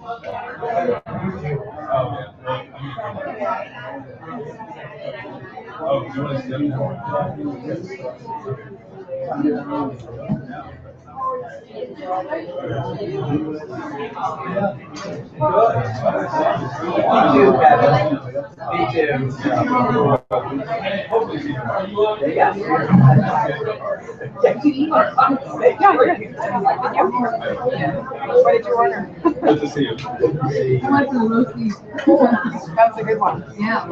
Oh, you want to sit down? Me too. What did you order? Good to see you. I went for the roasties. That's a good one. Yeah.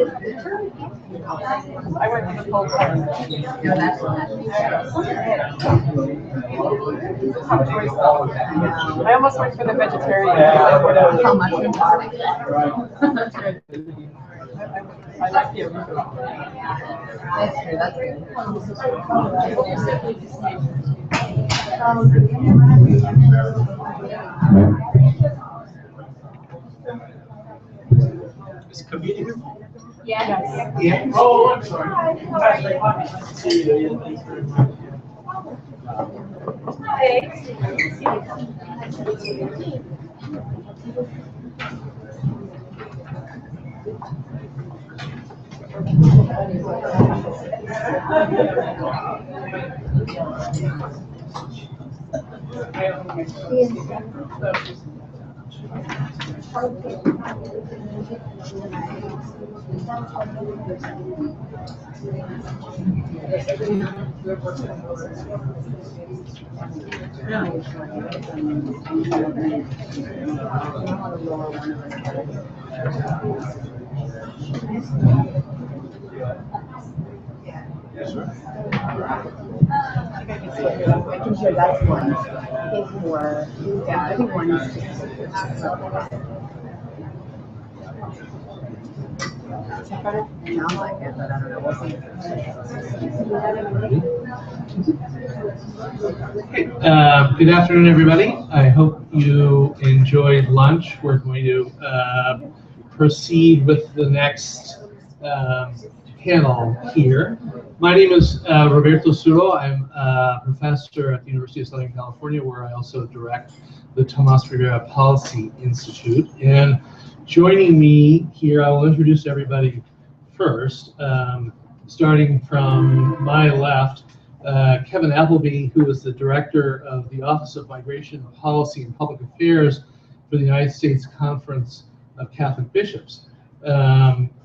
I went for the cold one. Yeah, that's tough choice though. I almost went for the vegetarian. How much? That's good. I like you. That's true. That's good. Is Camille here? Yes. Yeah. Oh, I'm sorry. Hi. See you. Thanks very much. Yes, sir. Making sure that's one. For, yeah, I think 160. Sounds like it, but I don't know. We'll see. Good afternoon, everybody. I hope you enjoyed lunch. We're going to proceed with the next panel here. My name is Roberto Suro. I'm a professor at the University of Southern California, where I also direct the Tomás Rivera Policy Institute. And joining me here, I will introduce everybody first, starting from my left. Kevin Appleby, who is the director of the Office of Migration Policy and Public Affairs for the United States Conference of Catholic Bishops.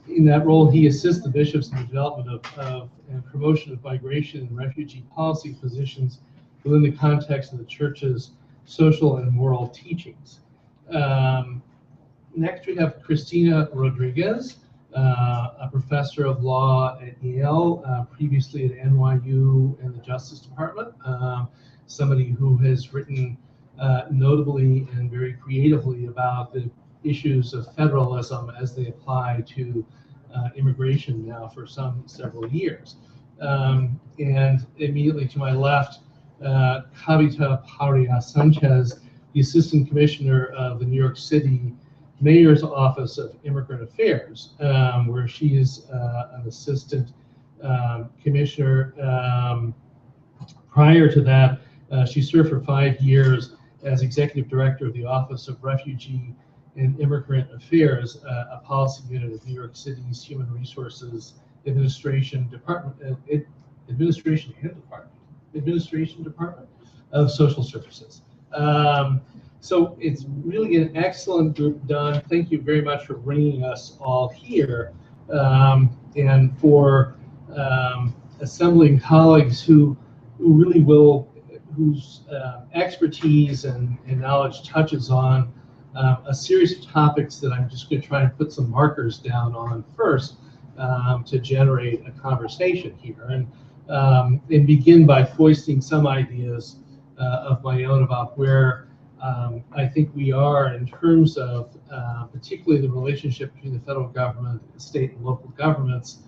In that role, he assists the bishops in the development of and promotion of migration and refugee policy positions within the context of the Church's social and moral teachings. Next, we have Cristina Rodriguez, a professor of law at Yale, previously at NYU and the Justice Department, somebody who has written notably and very creatively about the issues of federalism as they apply to immigration now for several years. And immediately to my left, Kavita Paria Sanchez, the Assistant Commissioner of the New York City Mayor's Office of Immigrant Affairs, where she is an assistant commissioner. Prior to that, she served for 5 years as executive director of the Office of Refugee and Immigrant Affairs, a policy unit of New York City's Human Resources Administration Department of Social Services. So it's really an excellent group done. Thank you very much for bringing us all here, and for assembling colleagues whose expertise and knowledge touches on a series of topics that I'm just going to try and put some markers down on first to generate a conversation here, and begin by foisting some ideas of my own about where I think we are in terms of particularly the relationship between the federal government, state and local governments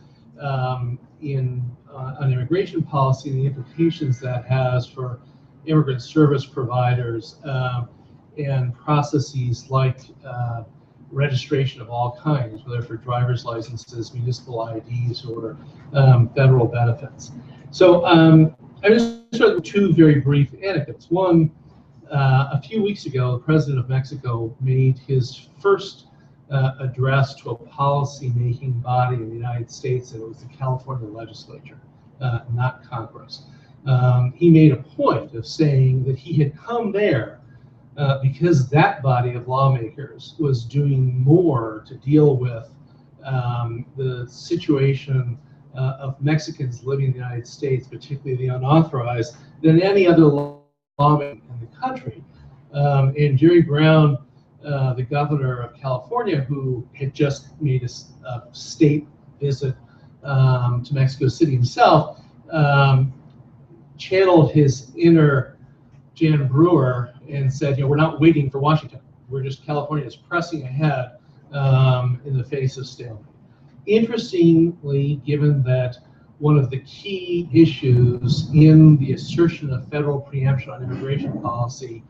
on immigration policy and the implications that has for immigrant service providers and processes like registration of all kinds, whether for driver's licenses, municipal IDs, or federal benefits. So I just start with 2 very brief anecdotes. One, a few weeks ago, the president of Mexico made his first address to a policy-making body in the United States, and it was the California legislature, not Congress. He made a point of saying that he had come there because that body of lawmakers was doing more to deal with the situation of Mexicans living in the United States, particularly the unauthorized, than any other lawmaker in the country. And Jerry Brown, the governor of California, who had just made a state visit to Mexico City himself, channeled his inner Jan Brewer and said, we're not waiting for Washington. We're just, California is pressing ahead in the face of stalemate. Interestingly, given that one of the key issues in the assertion of federal preemption on immigration policy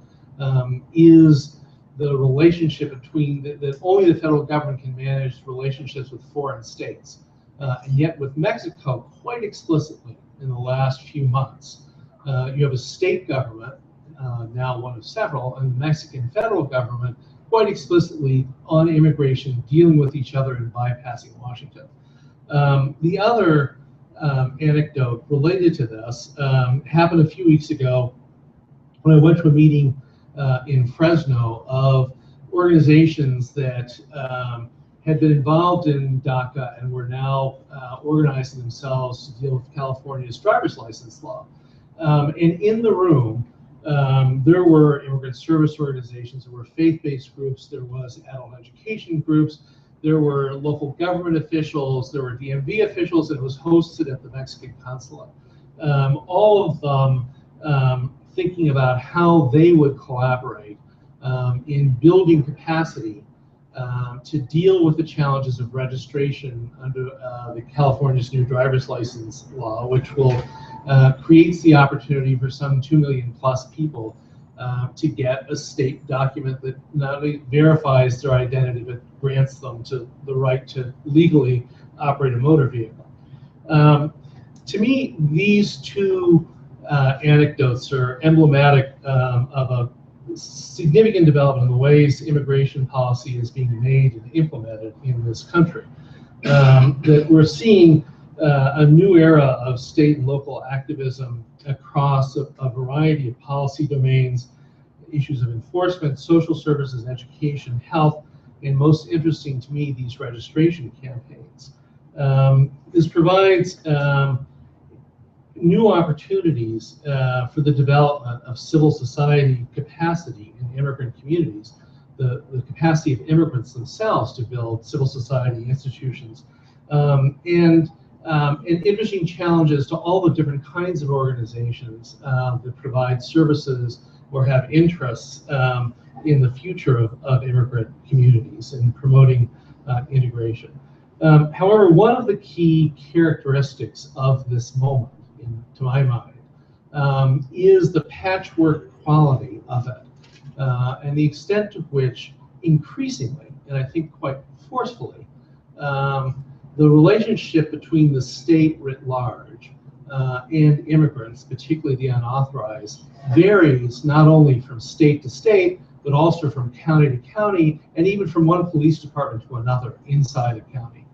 is the relationship between, that only the federal government can manage relationships with foreign states. And yet with Mexico, quite explicitly in the last few months, you have a state government, now one of several, and the Mexican federal government quite explicitly on immigration dealing with each other and bypassing Washington. The other anecdote related to this happened a few weeks ago when I went to a meeting in Fresno of organizations that had been involved in DACA and were now organizing themselves to deal with California's driver's license law. And in the room, there were immigrant service organizations, there were faith-based groups, there was adult education groups, there were local government officials, there were DMV officials, and it was hosted at the Mexican consulate. All of them thinking about how they would collaborate in building capacity to deal with the challenges of registration under the California's new driver's license law, which will creates the opportunity for some 2 million plus people to get a state document that not only verifies their identity, but grants them to the right to legally operate a motor vehicle. To me, these two anecdotes are emblematic of a significant development in the ways immigration policy is being made and implemented in this country. That we're seeing a new era of state and local activism across a variety of policy domains, issues of enforcement, social services, education, health, and most interesting to me, these registration campaigns. This provides new opportunities for the development of civil society capacity in immigrant communities, the capacity of immigrants themselves to build civil society institutions, and interesting challenges to all the different kinds of organizations that provide services or have interests in the future of immigrant communities and promoting integration. However, one of the key characteristics of this moment, to my mind, is the patchwork quality of it and the extent to which increasingly, and I think quite forcefully, the relationship between the state writ large and immigrants, particularly the unauthorized, varies not only from state to state, but also from county to county, and even from one police department to another inside a county.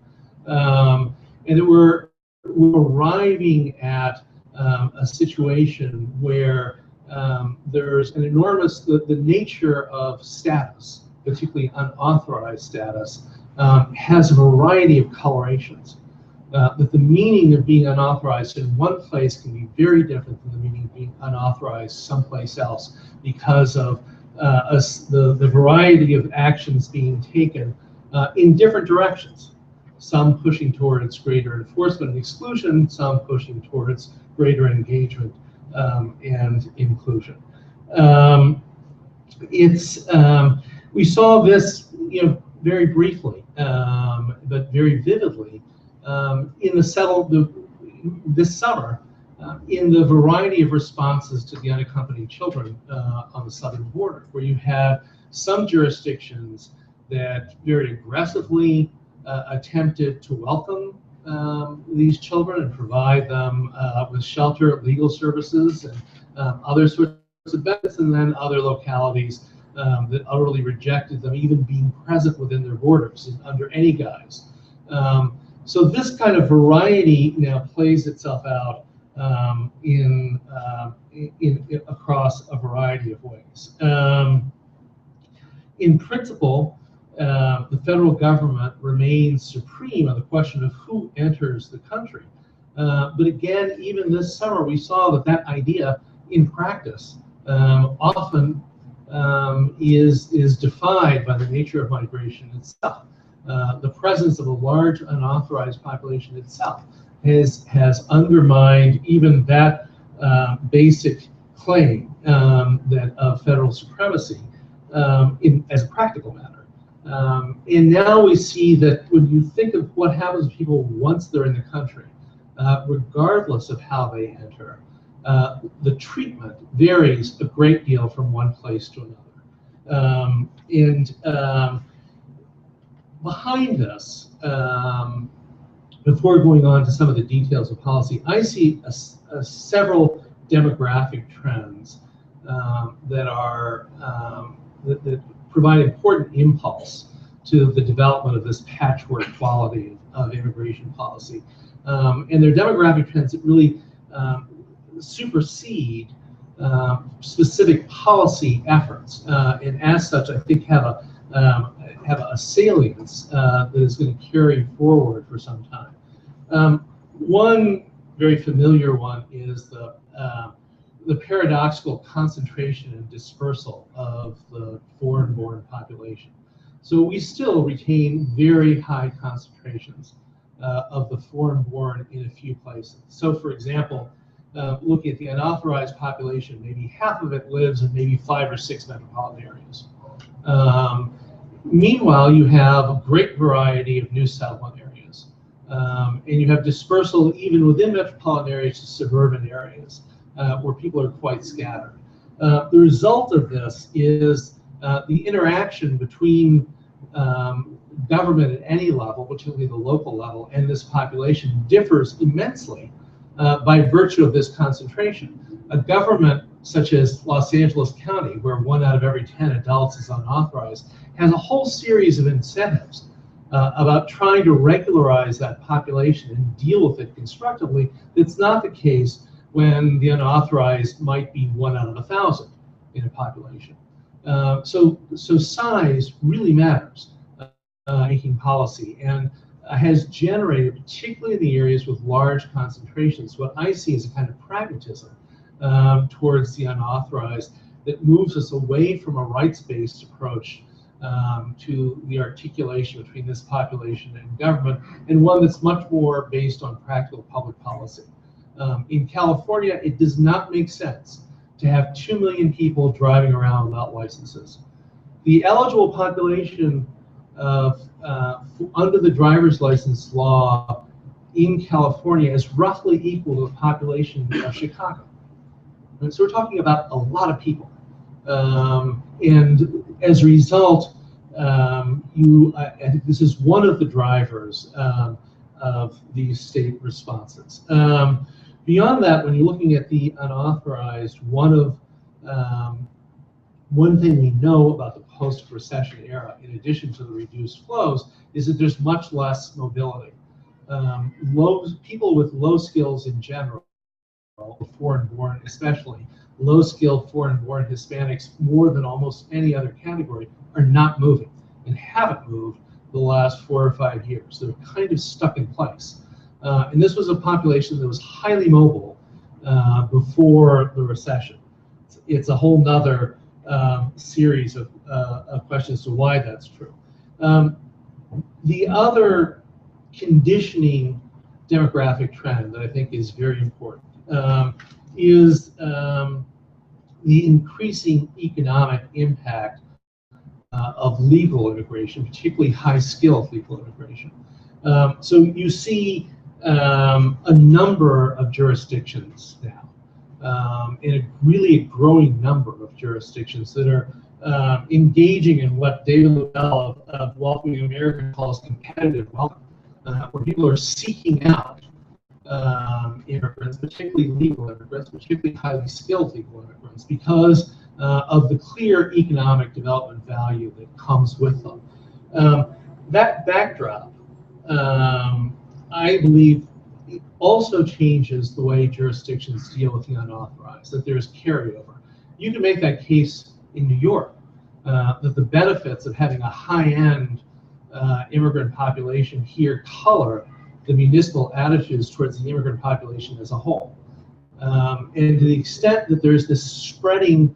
And that we're arriving at a situation where there's an enormous, the nature of status, particularly unauthorized status, has a variety of colorations. That the meaning of being unauthorized in one place can be very different than the meaning of being unauthorized someplace else because of the variety of actions being taken in different directions. Some pushing towards greater enforcement and exclusion, some pushing towards greater engagement and inclusion. We saw this, very briefly, but very vividly in this summer in the variety of responses to the unaccompanied children on the southern border, where you had some jurisdictions that very aggressively attempted to welcome these children and provide them with shelter, legal services, and other sorts of benefits, and then other localities that utterly rejected them even being present within their borders under any guise. So this kind of variety now plays itself out across a variety of ways. In principle, the federal government remains supreme on the question of who enters the country. But again, even this summer, we saw that idea in practice often is defied by the nature of migration itself. The presence of a large unauthorized population itself has undermined even that basic claim that of federal supremacy as a practical matter. And now we see that when you think of what happens to people once they're in the country, regardless of how they enter, the treatment varies a great deal from one place to another. Behind this, before going on to some of the details of policy, I see several demographic trends that provide important impulse to the development of this patchwork quality of immigration policy. And they're demographic trends that really supersede specific policy efforts, and as such, I think have a salience that is going to carry forward for some time. One very familiar one is the paradoxical concentration and dispersal of the foreign-born population. So we still retain very high concentrations of the foreign-born in a few places. So, for example, looking at the unauthorized population, maybe half of it lives in maybe 5 or 6 metropolitan areas. Meanwhile, you have a great variety of new settlement areas, and you have dispersal even within metropolitan areas to suburban areas where people are quite scattered. The result of this is the interaction between government at any level, particularly the local level, and this population differs immensely by virtue of this concentration. A government such as Los Angeles County, where 1 out of every 10 adults is unauthorized, has a whole series of incentives about trying to regularize that population and deal with it constructively. That's not the case when the unauthorized might be 1 out of 1,000 in a population. So size really matters making policy, and has generated, particularly in the areas with large concentrations, what I see as a kind of pragmatism towards the unauthorized that moves us away from a rights-based approach to the articulation between this population and government, and one that's much more based on practical public policy. In California, it does not make sense to have 2 million people driving around without licenses. The eligible population under the driver's license law in California is roughly equal to the population of Chicago. And so we're talking about a lot of people. And as a result, I think this is one of the drivers of these state responses. Beyond that, when you're looking at the unauthorized, one thing we know about the post-recession era, in addition to the reduced flows, is that there's much less mobility. People with low skills in general, foreign-born especially, low-skilled foreign-born Hispanics, more than almost any other category, are not moving and haven't moved the last 4 or 5 years. They're kind of stuck in place. And this was a population that was highly mobile before the recession. It's a whole nother series of questions as to why that's true. The other conditioning demographic trend that I think is very important is the increasing economic impact of legal immigration, particularly high-skilled legal immigration. So you see a number of jurisdictions now, and a really growing number of jurisdictions that are engaging in what David Lubell of Welcoming America calls competitive welcome, where people are seeking out immigrants, particularly legal immigrants, particularly highly skilled legal immigrants, because of the clear economic development value that comes with them. That backdrop, I believe, also changes the way jurisdictions deal with the unauthorized, that there's carryover. You can make that case in New York, that the benefits of having a high-end immigrant population here color the municipal attitudes towards the immigrant population as a whole. And to the extent that there's this spreading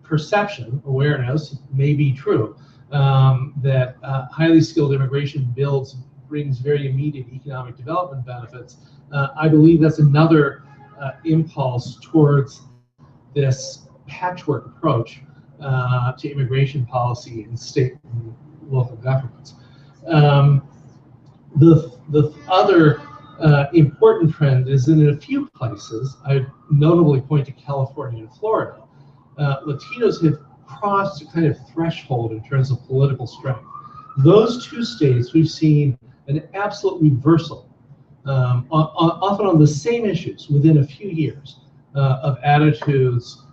perception, awareness, may be true, that highly skilled immigration brings very immediate economic development benefits, I believe that's another impulse towards this patchwork approach to immigration policy in state and local governments. The other important trend is that in a few places, I notably point to California and Florida, Latinos have crossed a kind of threshold in terms of political strength. Those two states, we've seen an absolute reversal, often on the same issues within a few years, of attitudes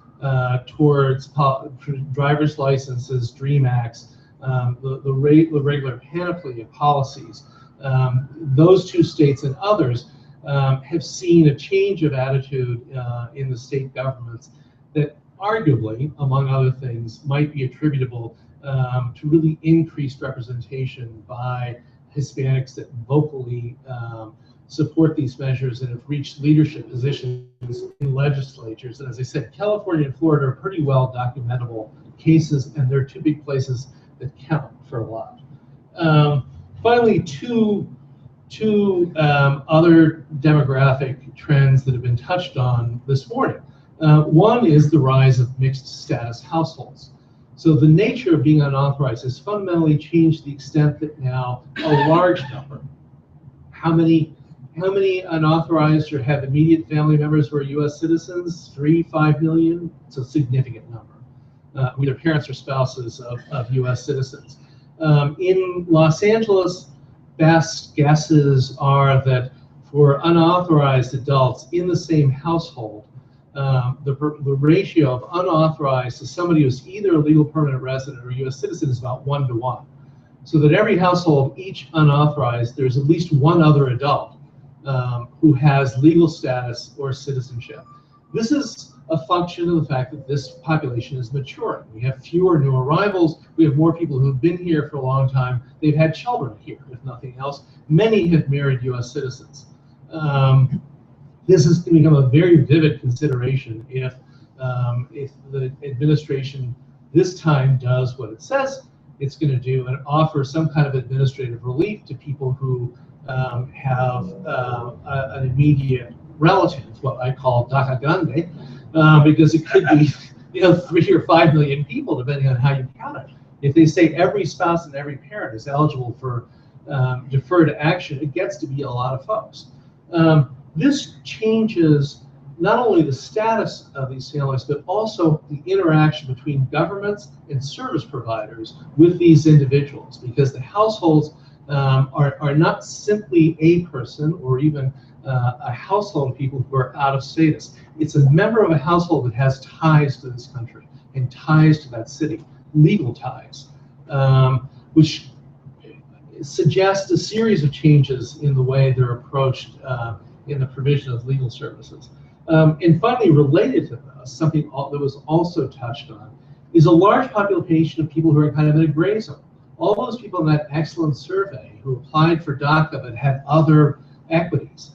towards driver's licenses, DREAM Acts, the regular panoply of policies. Those two states and others have seen a change of attitude in the state governments that arguably, among other things, might be attributable to really increased representation by Hispanics that vocally support these measures and have reached leadership positions in legislatures. And as I said, California and Florida are pretty well documentable cases, and they're two big places that count for a lot. Finally, two other demographic trends that have been touched on this morning. One is the rise of mixed status households. So the nature of being unauthorized has fundamentally changed to the extent that now a large number, how many unauthorized or have immediate family members who are U.S. citizens? 5 million? It's a significant number. Either parents or spouses of U.S. citizens. In Los Angeles, best guesses are that for unauthorized adults in the same household, the ratio of unauthorized to somebody who's either a legal permanent resident or a U.S. citizen is about 1 to 1. So that every household, each unauthorized, there's at least one other adult who has legal status or citizenship. This is a function of the fact that this population is maturing. We have fewer new arrivals. We have more people who've been here for a long time. They've had children here, if nothing else. Many have married U.S. citizens. This has become a very vivid consideration if the administration this time does what it says it's going to do and offer some kind of administrative relief to people who have an immediate relative, what I call DACA Grande, because it could be 3 or 5 million people, depending on how you count it. If they say every spouse and every parent is eligible for deferred action, it gets to be a lot of folks. This changes not only the status of these families, but also the interaction between governments and service providers with these individuals, because the households are not simply a person or even a household of people who are out of status. It's a member of a household that has ties to this country and ties to that city, legal ties, which suggests a series of changes in the way they're approached in the provision of legal services. And finally, related to this, something that was also touched on, is a large population of people who are kind of in a gray zone. All those people in that excellent survey who applied for DACA but had other equities.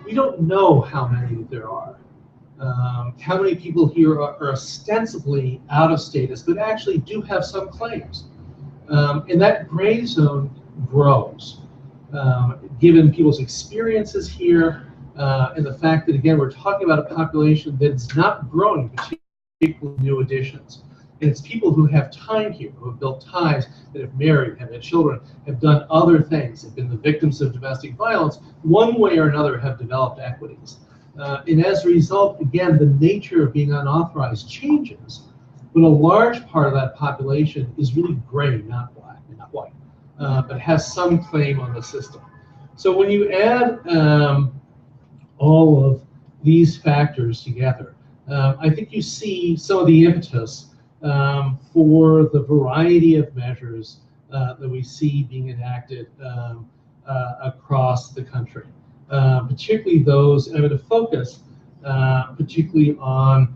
We don't know how many there are. How many people here are ostensibly out of status but actually do have some claims. And that gray zone grows, given people's experiences here, and the fact that, again, we're talking about a population that's not growing, particularly new additions. And it's people who have time here, who have built ties, that have married, have had children, have done other things, have been the victims of domestic violence, one way or another have developed equities. And as a result, again, the nature of being unauthorized changes, but a large part of that population is really gray, not black, not white, but has some claim on the system. So when you add all of these factors together, I think you see some of the impetus for the variety of measures that we see being enacted across the country, particularly those, and I'm going to focus particularly on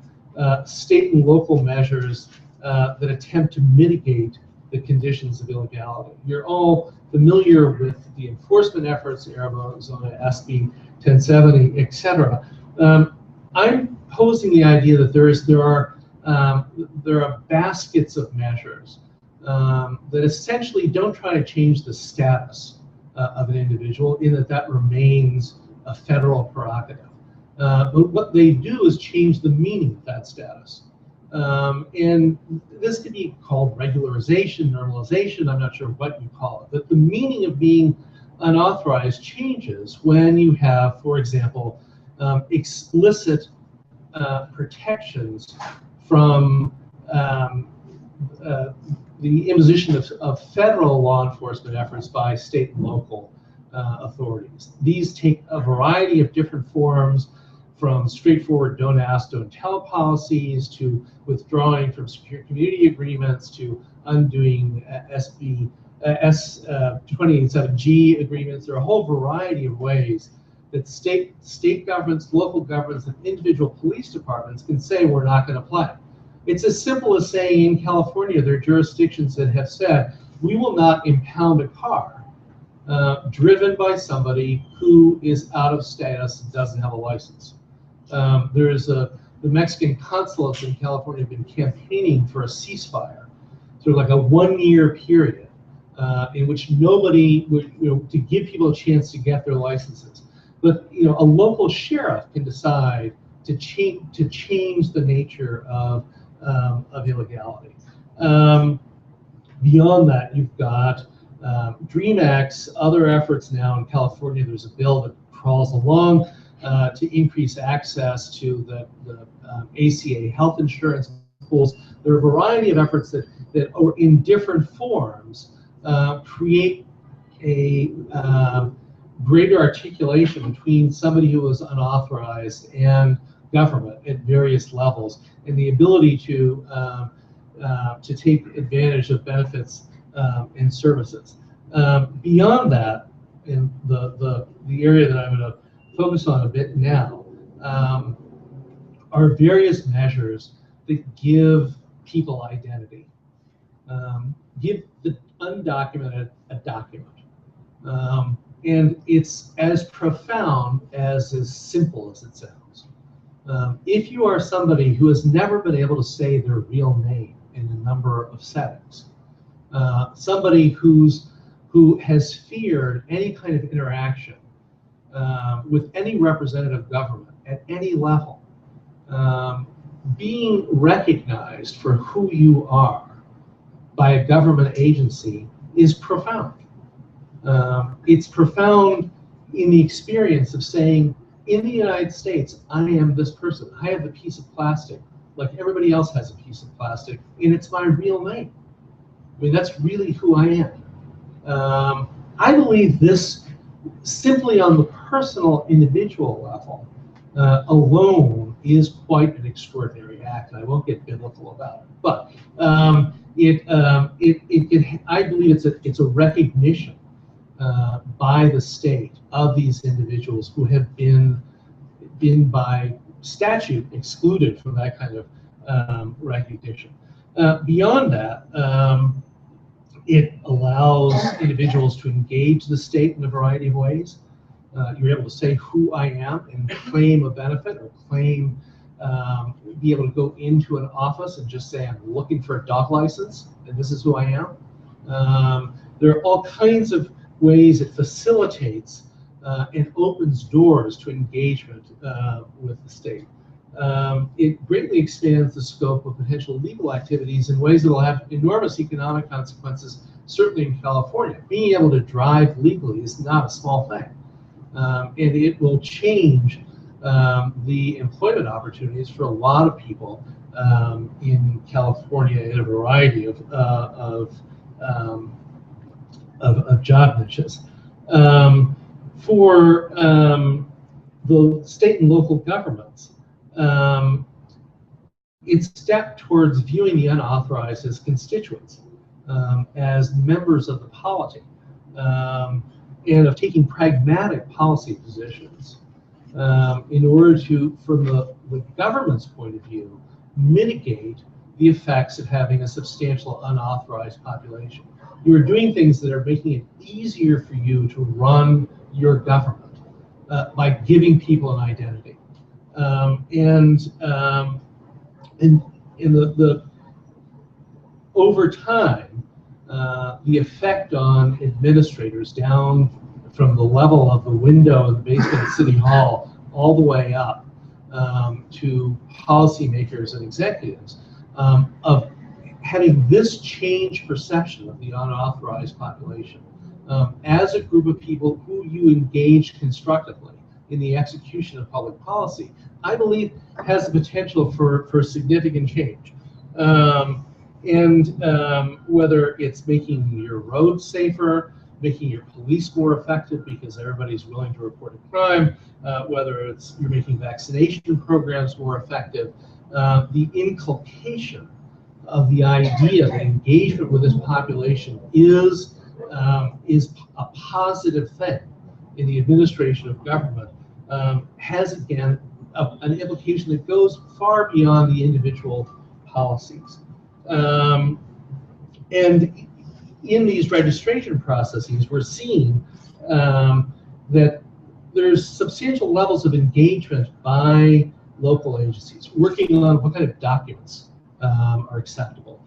state and local measures that attempt to mitigate the conditions of illegality. You're all familiar with the enforcement efforts, Arizona, SB 1070, etc. I'm posing the idea that there are baskets of measures that essentially don't try to change the status of an individual, in that remains a federal prerogative. But what they do is change the meaning of that status. And this could be called regularization, normalization, I'm not sure what you call it, but the meaning of being unauthorized changes when you have, for example, explicit protections from the imposition of federal law enforcement efforts by state and local authorities. These take a variety of different forms, from straightforward don't ask, don't tell policies, to withdrawing from secure community agreements, to undoing SB 287G agreements. There are a whole variety of ways that state governments, local governments, and individual police departments can say we're not going to play. It's as simple as saying in California, there are jurisdictions that have said we will not impound a car driven by somebody who is out of status and doesn't have a license. The Mexican consulates in California have been campaigning for a ceasefire, sort of like a 1-year period in which nobody would, to give people a chance to get their licenses. But a local sheriff can decide to change the nature of illegality. Beyond that, you've got DreamAct's other efforts now in California. There's a bill that crawls along to increase access to the ACA health insurance pools. There are a variety of efforts that are in different forms create a greater articulation between somebody who is unauthorized and government at various levels, and the ability to take advantage of benefits and services. Beyond that, in the area that I'm going to focus on a bit now, are various measures that give people identity, give the undocumented a document. And it's as profound as simple as it sounds. If you are somebody who has never been able to say their real name in a number of settings, somebody who has feared any kind of interaction with any representative government at any level, being recognized for who you are by a government agency is profound. It's profound in the experience of saying, in the United States, I am this person. I have a piece of plastic, like everybody else has a piece of plastic, and it's my real name. I mean, that's really who I am. I believe this, simply on the personal, individual level, alone is quite an extraordinary act, and I won't get biblical about it. But I believe it's a recognition by the state of these individuals who have been by statute excluded from that kind of recognition. Beyond that, it allows individuals to engage the state in a variety of ways. You're able to say who I am and claim a benefit, or claim, be able to go into an office and just say, I'm looking for a dog license, and this is who I am. There are all kinds of ways it facilitates and opens doors to engagement with the state. It greatly expands the scope of potential legal activities in ways that will have enormous economic consequences, certainly in California. Being able to drive legally is not a small thing. And it will change the employment opportunities for a lot of people in California in a variety of job niches. For the state and local governments, it's a step towards viewing the unauthorized as constituents, as members of the polity, and of taking pragmatic policy positions in order to, from the government's point of view, mitigate the effects of having a substantial unauthorized population. You are doing things that are making it easier for you to run your government by giving people an identity. Over time, the effect on administrators down from the level of the window in the basement of City Hall all the way up to policymakers and executives of having this change perception of the unauthorized population as a group of people who you engage constructively in the execution of public policy, I believe has the potential for significant change. Whether it's making your roads safer, making your police more effective because everybody's willing to report a crime, whether it's you're making vaccination programs more effective, the inculcation of the idea that engagement with this population is a positive thing in the administration of government has, again, an implication that goes far beyond the individual policies. And in these registration processes, we're seeing that there's substantial levels of engagement by local agencies working on what kind of documents are acceptable.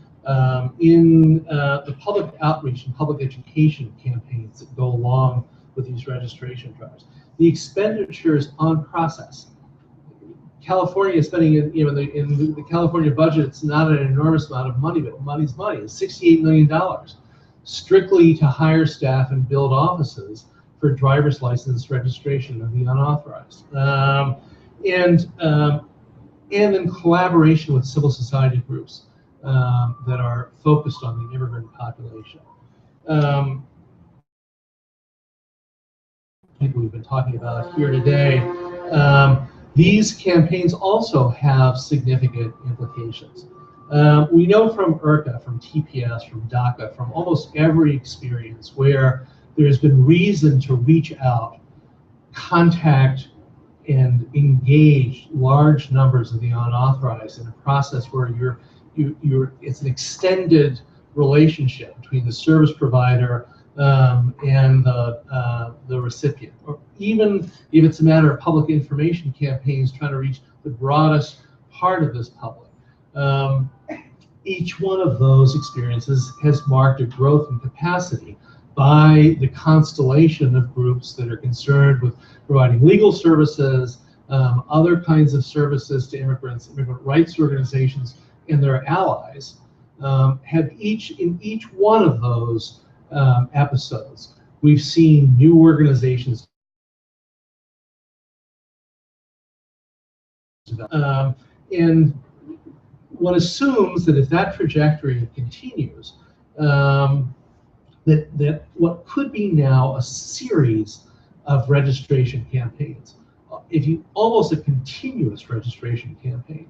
In the public outreach and public education campaigns that go along with these registration drives, the expenditures on process. California is spending, in the California budget, it's not an enormous amount of money, but money's money. It's $68 million strictly to hire staff and build offices for driver's license registration of the unauthorized. And in collaboration with civil society groups that are focused on the immigrant population. People we've been talking about here today. These campaigns also have significant implications. We know from IRCA, from TPS, from DACA, from almost every experience where there's been reason to reach out, contact, and engage large numbers of the unauthorized in a process where it's an extended relationship between the service provider and the recipient, or even if it's a matter of public information campaigns trying to reach the broadest part of this public. Each one of those experiences has marked a growth in capacity by the constellation of groups that are concerned with providing legal services, other kinds of services to immigrants, immigrant rights organizations, and their allies, have in each one of those episodes, we've seen new organizations and one assumes that if that trajectory continues, that what could be now a series of registration campaigns, almost a continuous registration campaign.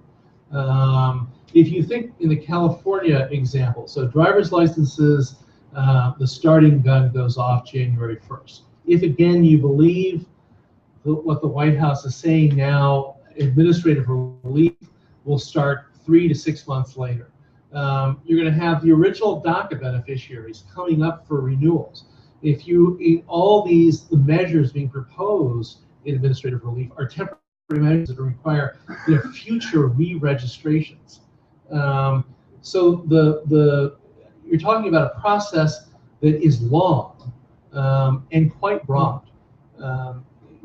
If you think in the California example, so driver's licenses, the starting gun goes off January 1st. If again you believe what the White House is saying now, administrative relief will start 3 to 6 months later. You're going to have the original DACA beneficiaries coming up for renewals. In the measures being proposed in administrative relief are temporary measures that require future re-registrations. So you're talking about a process that is long and quite broad.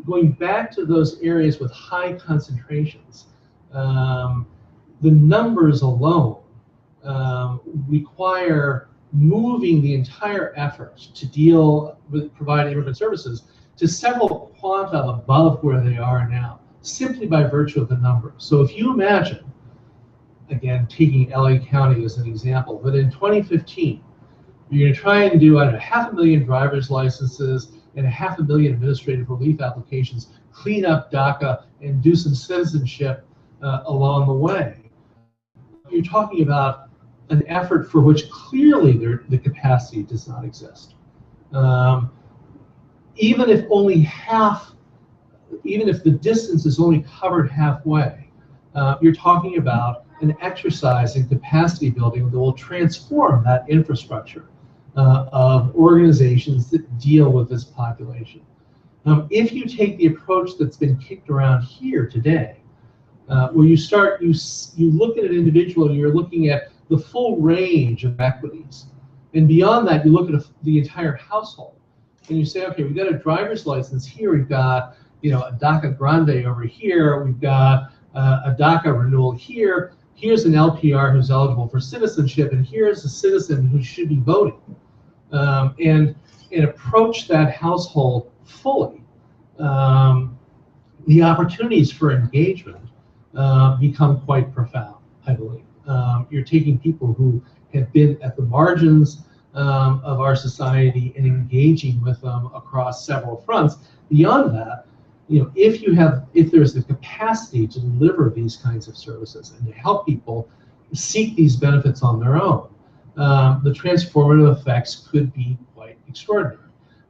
Going back to those areas with high concentrations, the numbers alone require moving the entire effort to deal with providing immigrant services to several quanta above where they are now, simply by virtue of the numbers. So if you imagine, again, taking LA County as an example, but in 2015, you're going to try and do 500,000 driver's licenses and 500,000 administrative relief applications clean up DACA and do some citizenship along the way. You're talking about an effort for which clearly the capacity does not exist. Even if the distance is only covered halfway, you're talking about an exercise in capacity building that will transform that infrastructure of organizations that deal with this population. If you take the approach that's been kicked around here today, where you look at an individual and you're looking at the full range of equities, and beyond that you look at the entire household, and you say, okay, we've got a driver's license here, we've got a DACA Grande over here, we've got a DACA renewal here, here's an LPR who's eligible for citizenship, and here's a citizen who should be voting, and approach that household fully. The opportunities for engagement become quite profound, I believe. You're taking people who have been at the margins of our society and engaging with them across several fronts. Beyond that, if there's the capacity to deliver these kinds of services and to help people seek these benefits on their own, the transformative effects could be quite extraordinary.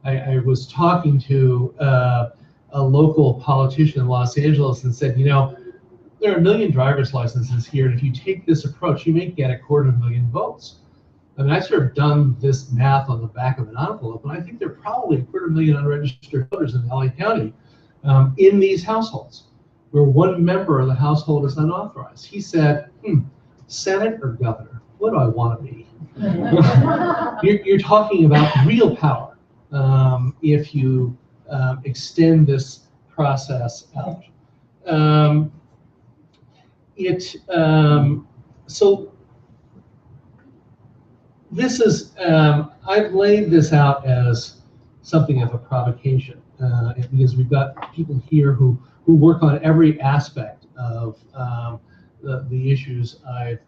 I was talking to a local politician in Los Angeles and said, there are 1 million driver's licenses here, and if you take this approach, you may get 250,000 votes. I mean, I sort of done this math on the back of an envelope, and I think there are probably 250,000 unregistered voters in LA County in these households, where one member of the household is unauthorized. He said, Senate or governor? What do I want to be? You're talking about real power if you extend this process out. So this is, I've laid this out as something of a provocation because we've got people here who work on every aspect of the issues I've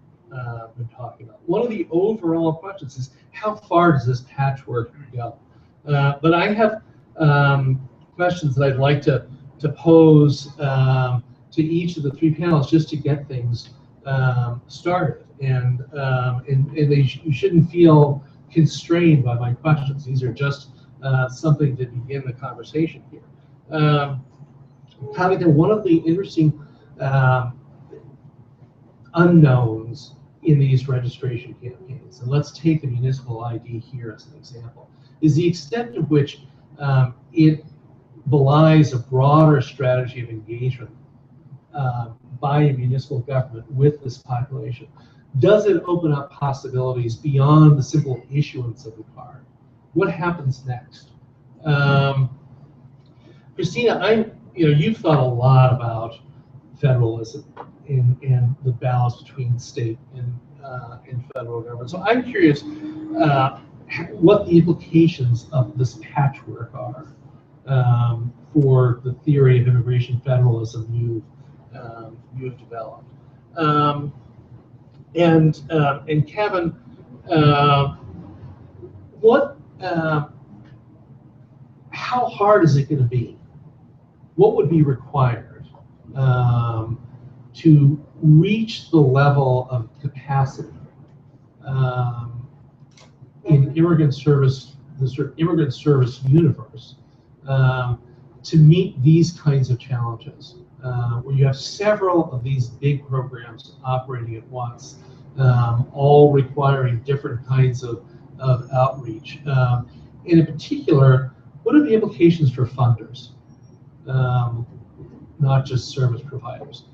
been talking about. One of the overall questions is, how far does this patchwork go? But I have questions that I'd like to pose to each of the three panels just to get things started, and you shouldn't feel constrained by my questions. These are just something to begin the conversation here. One of the interesting unknowns in these registration campaigns, and let's take the municipal ID here as an example, is the extent to which it belies a broader strategy of engagement by a municipal government with this population. Does it open up possibilities beyond the simple issuance of the card? What happens next? Cristina, you've thought a lot about federalism and the balance between state and federal government. So I'm curious what the implications of this patchwork are for the theory of immigration federalism you've developed. And Kevin, how hard is it going to be? What would be required to reach the level of capacity in immigrant service, the sort of immigrant service universe, to meet these kinds of challenges, where you have several of these big programs operating at once, all requiring different kinds of outreach. And in particular, what are the implications for funders, not just service providers?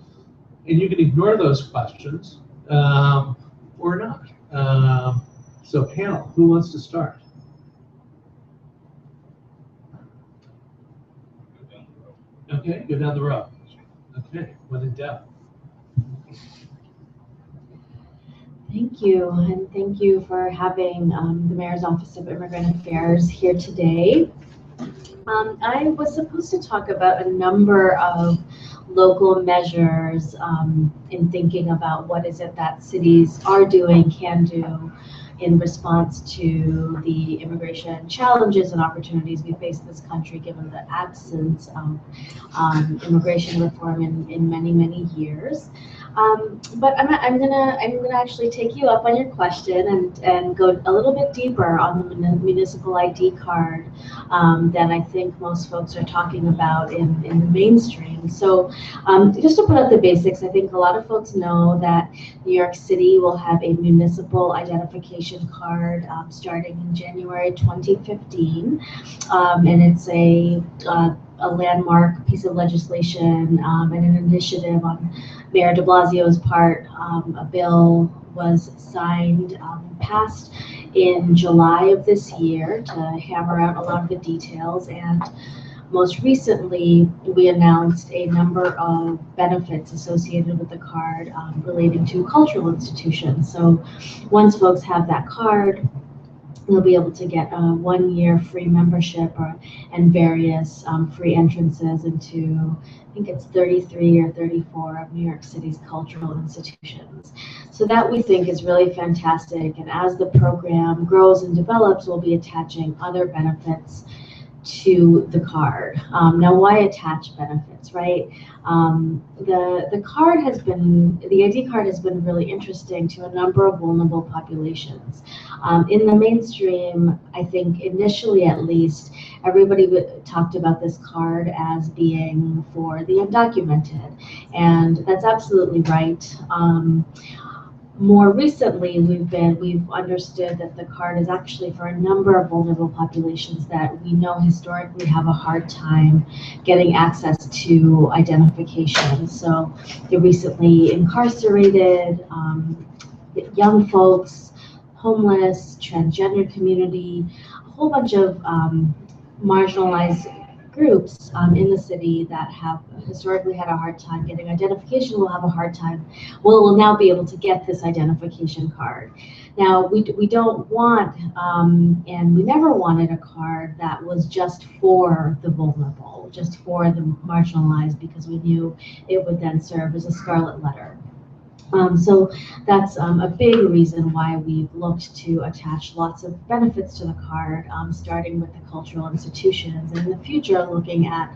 And you can ignore those questions or not. So panel, who wants to start? Okay, go down the row. Okay, when in doubt. Thank you, and thank you for having the Mayor's Office of Immigrant Affairs here today. I was supposed to talk about a number of local measures in thinking about what is it that cities are doing, can do, in response to the immigration challenges and opportunities we face in this country, given the absence of immigration reform in many, many years. But I'm gonna actually take you up on your question and go a little bit deeper on the municipal ID card than I think most folks are talking about in the mainstream. So just to put out the basics, I think a lot of folks know that New York City will have a municipal identification card starting in January 2015, and it's a landmark piece of legislation and an initiative on Mayor de Blasio's part. A bill was signed, passed in July of this year to hammer out a lot of the details, and most recently we announced a number of benefits associated with the card relating to cultural institutions. So once folks have that card, they'll be able to get a 1-year free membership and various free entrances into, I think it's 33 or 34 of New York City's cultural institutions. So that we think is really fantastic. And as the program grows and develops, we'll be attaching other benefits to the card. Now, why attach benefits, right? The card has been, the ID card has been really interesting to a number of vulnerable populations. In the mainstream, I think initially at least, everybody talked about this card as being for the undocumented, and that's absolutely right. More recently, we've understood that the card is actually for a number of vulnerable populations that we know historically have a hard time getting access to identification. So the recently incarcerated, young folks, homeless, transgender community, a whole bunch of marginalized groups in the city that have historically had a hard time getting identification will have a hard time, will now be able to get this identification card. Now, we don't want, and we never wanted a card that was just for the vulnerable, just for the marginalized, because we knew it would then serve as a scarlet letter. So that's a big reason why we've looked to attach lots of benefits to the card, starting with the cultural institutions, and in the future looking at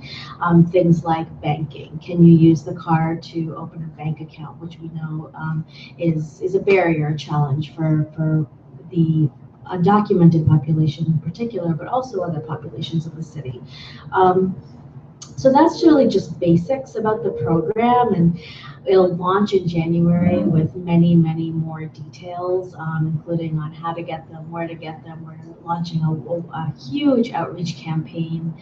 things like banking. Can you use the card to open a bank account, which we know is a barrier, a challenge for the undocumented population in particular, but also other populations of the city. So that's really just basics about the program, and it'll launch in January with many, many more details, including on how to get them, where to get them. We're launching a huge outreach campaign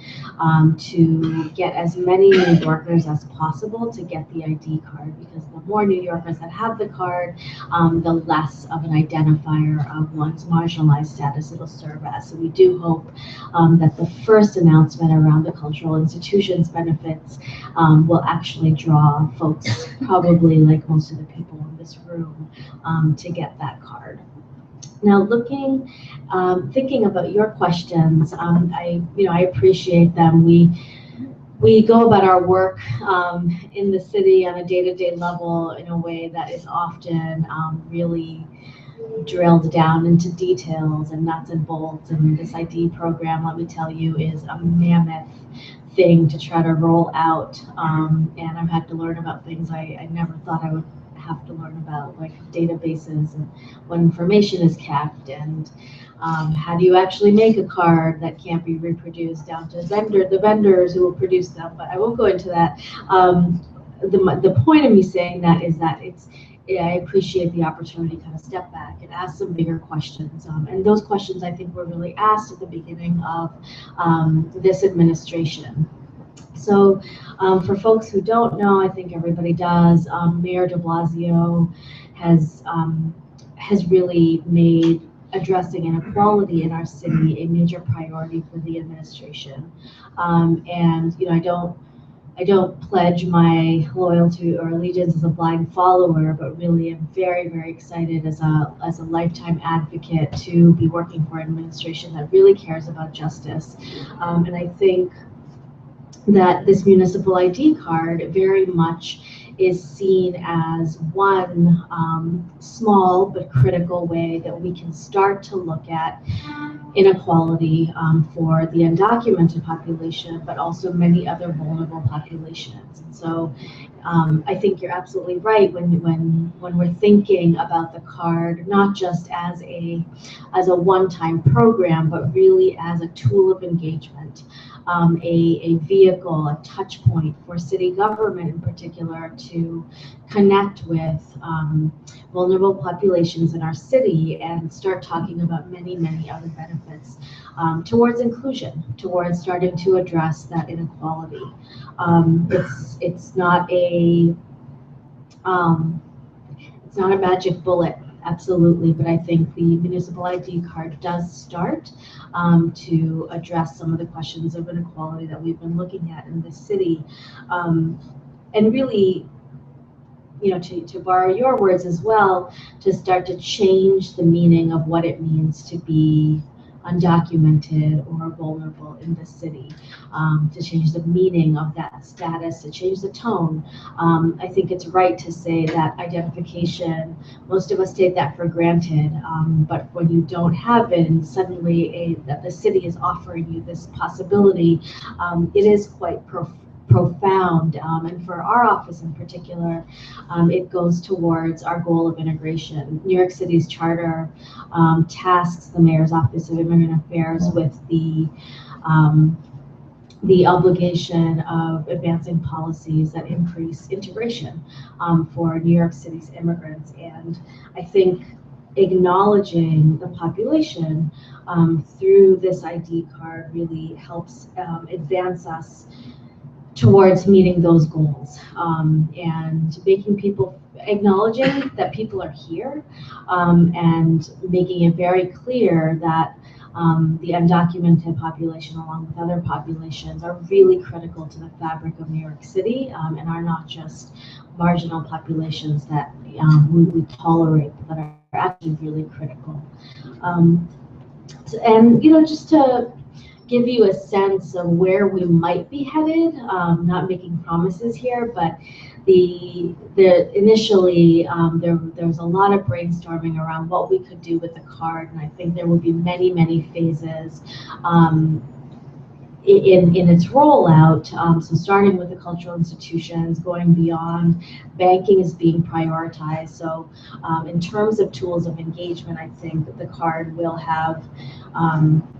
to get as many New Yorkers as possible to get the ID card, because the more New Yorkers that have the card, the less of an identifier of one's marginalized status it'll serve as. So we do hope that the first announcement around the cultural institutions benefits will actually draw folks, probably like most of the people in this room, to get that card. Now, thinking about your questions, I appreciate them. We go about our work in the city on a day-to-day level in a way that is often really drilled down into details and nuts and bolts. And this ID program, let me tell you, is a mammoth thing to try to roll out, and I've had to learn about things I never thought I would have to learn about, like databases and what information is kept, and how do you actually make a card that can't be reproduced, down to the vendors who will produce them. But I won't go into that. The point of me saying that is that I appreciate the opportunity to kind of step back and ask some bigger questions. And those questions I think were really asked at the beginning of this administration. So for folks who don't know, I think everybody does, Mayor de Blasio has really made addressing inequality in our city a major priority for the administration. And I don't pledge my loyalty or allegiance as a blind follower, but really am very, very excited as a lifetime advocate to be working for an administration that really cares about justice. And I think that this municipal ID card very much is seen as one small but critical way that we can start to look at inequality for the undocumented population, but also many other vulnerable populations. And so I think you're absolutely right when we're thinking about the card, not just as a one-time program, but really as a tool of engagement, a vehicle, a touch point for city government in particular to connect with vulnerable populations in our city and start talking about many, many other benefits towards inclusion, towards starting to address that inequality. It's not a magic bullet, absolutely, but I think the municipal ID card does start to address some of the questions of inequality that we've been looking at in this city, and really, to borrow your words as well, to start to change the meaning of what it means to be undocumented or vulnerable in the city, to change the meaning of that status, to change the tone. I think it's right to say that identification, most of us take that for granted, but when you don't have it and suddenly the city is offering you this possibility, it is quite profound, and for our office in particular, it goes towards our goal of integration. New York City's charter tasks the Mayor's Office of Immigrant Affairs with the obligation of advancing policies that increase integration for New York City's immigrants. And I think acknowledging the population through this ID card really helps advance us towards meeting those goals, and making people, acknowledging that people are here, and making it very clear that the undocumented population, along with other populations, are really critical to the fabric of New York City, and are not just marginal populations that we tolerate, but are actually really critical. And just to give you a sense of where we might be headed, not making promises here, but initially there was a lot of brainstorming around what we could do with the card, and I think there will be many, many phases in its rollout. So starting with the cultural institutions, going beyond, banking is being prioritized. So in terms of tools of engagement, I think that the card will have,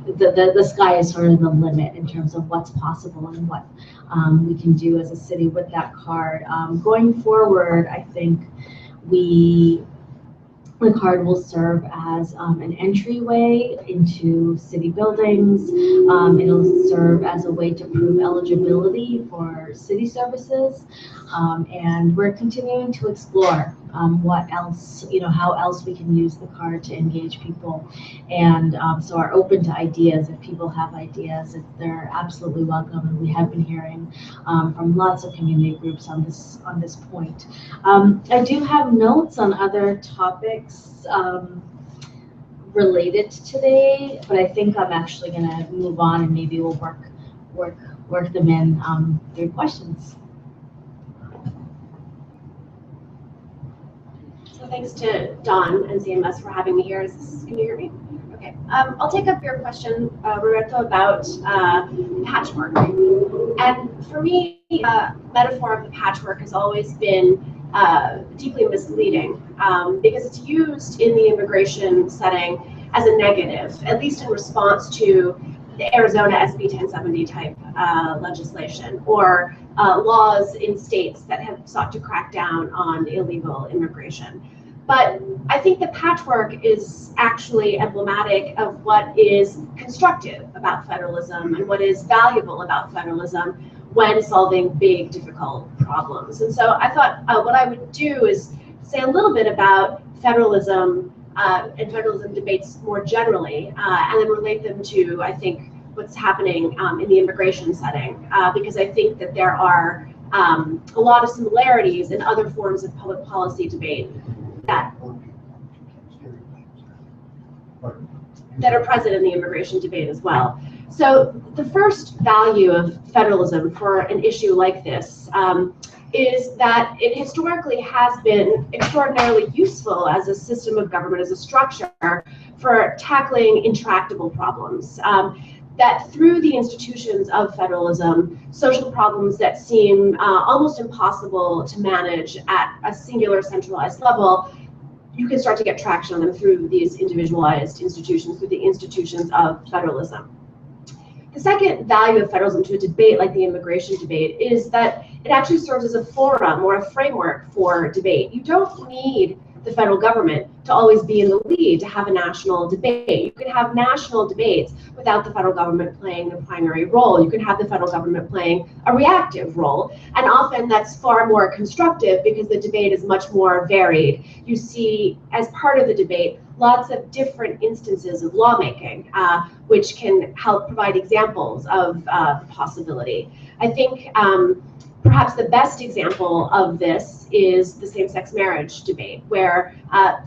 the sky is sort of the limit in terms of what's possible and what we can do as a city with that card. Going forward, I think the card will serve as an entryway into city buildings. It'll serve as a way to prove eligibility for city services. And we're continuing to explore what else, how else we can use the card to engage people. And so are open to ideas. If people have ideas, they're absolutely welcome. And we have been hearing from lots of community groups on this point. I do have notes on other topics related to today, but I think I'm actually going to move on, and maybe we'll work them in through questions. So thanks to Dawn and CMS for having me here. Can you hear me? Okay. I'll take up your question, Roberto, about patchwork. And for me, metaphor of the patchwork has always been deeply misleading, because it's used in the immigration setting as a negative, at least in response to the Arizona SB 1070 type legislation, or laws in states that have sought to crack down on illegal immigration. But I think the patchwork is actually emblematic of what is constructive about federalism and what is valuable about federalism when solving big, difficult problems. And so I thought what I would do is say a little bit about federalism and federalism debates more generally, and then relate them to, I think, what's happening in the immigration setting, because I think that there are a lot of similarities in other forms of public policy debate that are present in the immigration debate as well. So the first value of federalism for an issue like this is that it historically has been extraordinarily useful as a system of government, as a structure for tackling intractable problems. That through the institutions of federalism, social problems that seem almost impossible to manage at a singular centralized level, you can start to get traction on them through these individualized institutions, through the institutions of federalism. The second value of federalism to a debate like the immigration debate is that it actually serves as a forum or a framework for debate. You don't need the federal government to always be in the lead to have a national debate. You can have national debates without the federal government playing the primary role. You can have the federal government playing a reactive role. And often that's far more constructive because the debate is much more varied. You see, as part of the debate, lots of different instances of lawmaking, which can help provide examples of the possibility. I think perhaps the best example of this is the same-sex marriage debate, where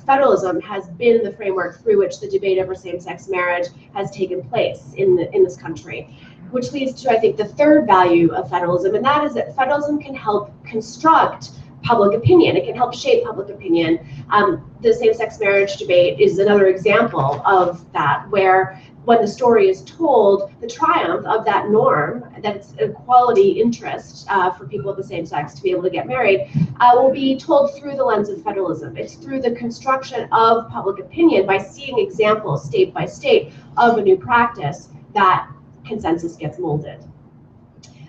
federalism has been the framework through which the debate over same-sex marriage has taken place in this country. Which leads to, I think, the third value of federalism, and that is that federalism can help construct public opinion. It can help shape public opinion. The same-sex marriage debate is another example of that, where when the story is told, the triumph of that norm, that it's an equality interest for people of the same sex to be able to get married, will be told through the lens of federalism. It's through the construction of public opinion by seeing examples state by state of a new practice that consensus gets molded.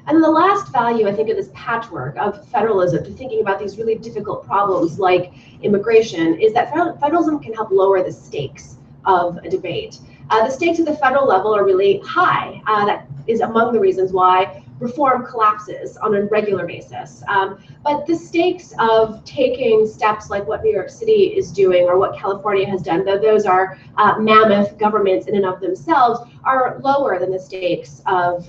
And the last value, I think, of this patchwork of federalism to thinking about these really difficult problems like immigration is that federalism can help lower the stakes of a debate. The stakes at the federal level are really high. That is among the reasons why reform collapses on a regular basis. But the stakes of taking steps like what New York City is doing or what California has done, though those are mammoth governments in and of themselves, are lower than the stakes of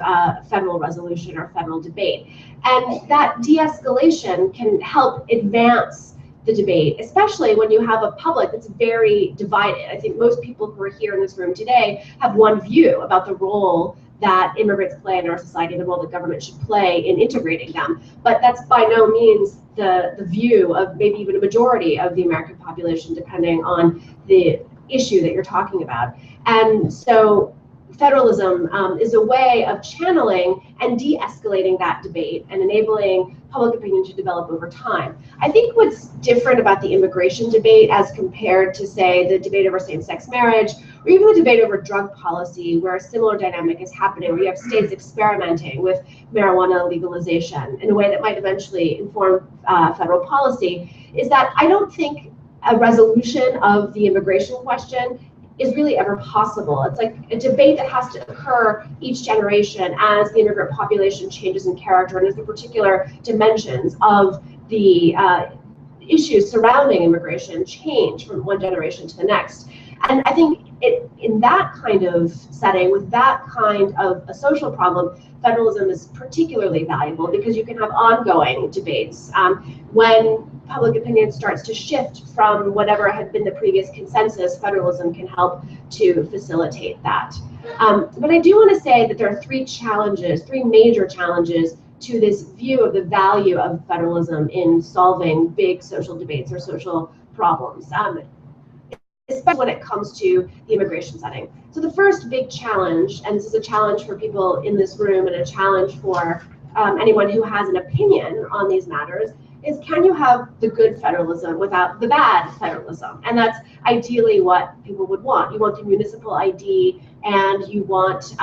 federal resolution or federal debate. And that de-escalation can help advance the debate, especially when you have a public that's very divided. I think most people who are here in this room today have one view about the role that immigrants play in our society, the role that government should play in integrating them. But that's by no means the view of maybe even a majority of the American population, depending on the issue that you're talking about. And so federalism is a way of channeling and de-escalating that debate and enabling public opinion to develop over time. I think what's different about the immigration debate as compared to, say, the debate over same-sex marriage, or even the debate over drug policy, where a similar dynamic is happening, where you have states experimenting with marijuana legalization in a way that might eventually inform federal policy, is that I don't think a resolution of the immigration question is really ever possible. It's like a debate that has to occur each generation as the immigrant population changes in character and as the particular dimensions of the issues surrounding immigration change from one generation to the next. And I think in that kind of setting, with that kind of a social problem, federalism is particularly valuable because you can have ongoing debates. When public opinion starts to shift from whatever had been the previous consensus, federalism can help to facilitate that. But I do want to say that there are three major challenges to this view of the value of federalism in solving big social debates or social problems, especially when it comes to the immigration setting. So the first big challenge, and this is a challenge for people in this room and a challenge for anyone who has an opinion on these matters, is can you have the good federalism without the bad federalism? And that's ideally what people would want. You want the municipal ID, and you want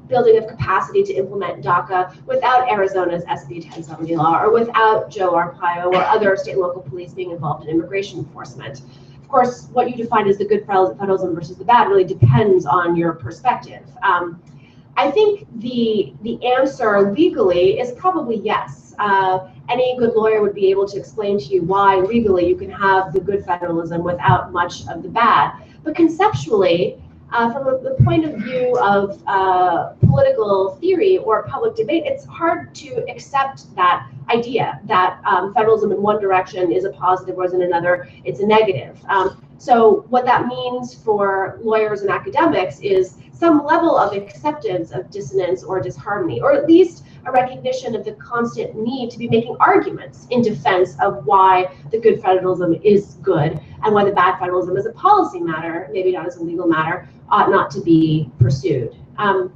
building of capacity to implement DACA without Arizona's SB 1070 law, or without Joe Arpaio or other state and local police being involved in immigration enforcement. Of course, what you define as the good federalism versus the bad really depends on your perspective. I think the answer legally is probably yes. Any good lawyer would be able to explain to you why legally you can have the good federalism without much of the bad. But conceptually, from the point of view of political theory or public debate, it's hard to accept that idea that federalism in one direction is a positive, whereas in another it's a negative. So what that means for lawyers and academics is some level of acceptance of dissonance or disharmony, or at least a recognition of the constant need to be making arguments in defense of why the good federalism is good and why the bad federalism as a policy matter, maybe not as a legal matter, ought not to be pursued. So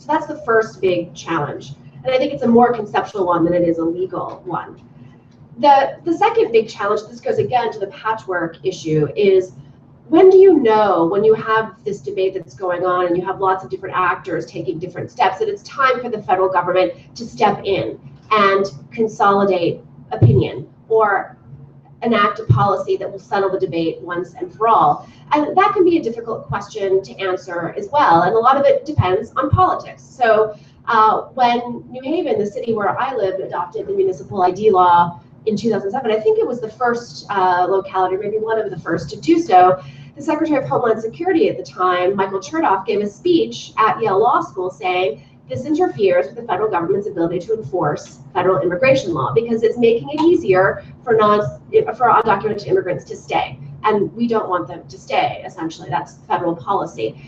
that's the first big challenge. And I think it's a more conceptual one than it is a legal one. The second big challenge, this goes again to the patchwork issue, is when do you know, when you have this debate that's going on and you have lots of different actors taking different steps, that it's time for the federal government to step in and consolidate opinion or enact a policy that will settle the debate once and for all? And that can be a difficult question to answer as well. And a lot of it depends on politics. So when New Haven, the city where I lived, adopted the municipal ID law in 2007, I think it was the first locality, maybe one of the first to do so, the Secretary of Homeland Security at the time, Michael Chertoff, gave a speech at Yale Law School saying, this interferes with the federal government's ability to enforce federal immigration law because it's making it easier for undocumented immigrants to stay. And we don't want them to stay, essentially. That's federal policy.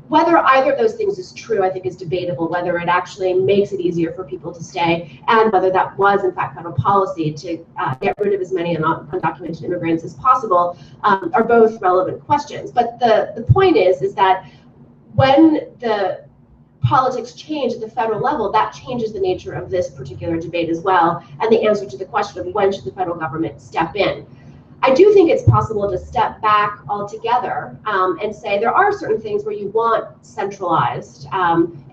Whether either of those things is true, I think, is debatable, whether it actually makes it easier for people to stay and whether that was, in fact, federal policy to get rid of as many undocumented immigrants as possible are both relevant questions. But the point is that when the politics change at the federal level, that changes the nature of this particular debate as well, and the answer to the question of when should the federal government step in. I do think it's possible to step back altogether and say there are certain things where you want centralized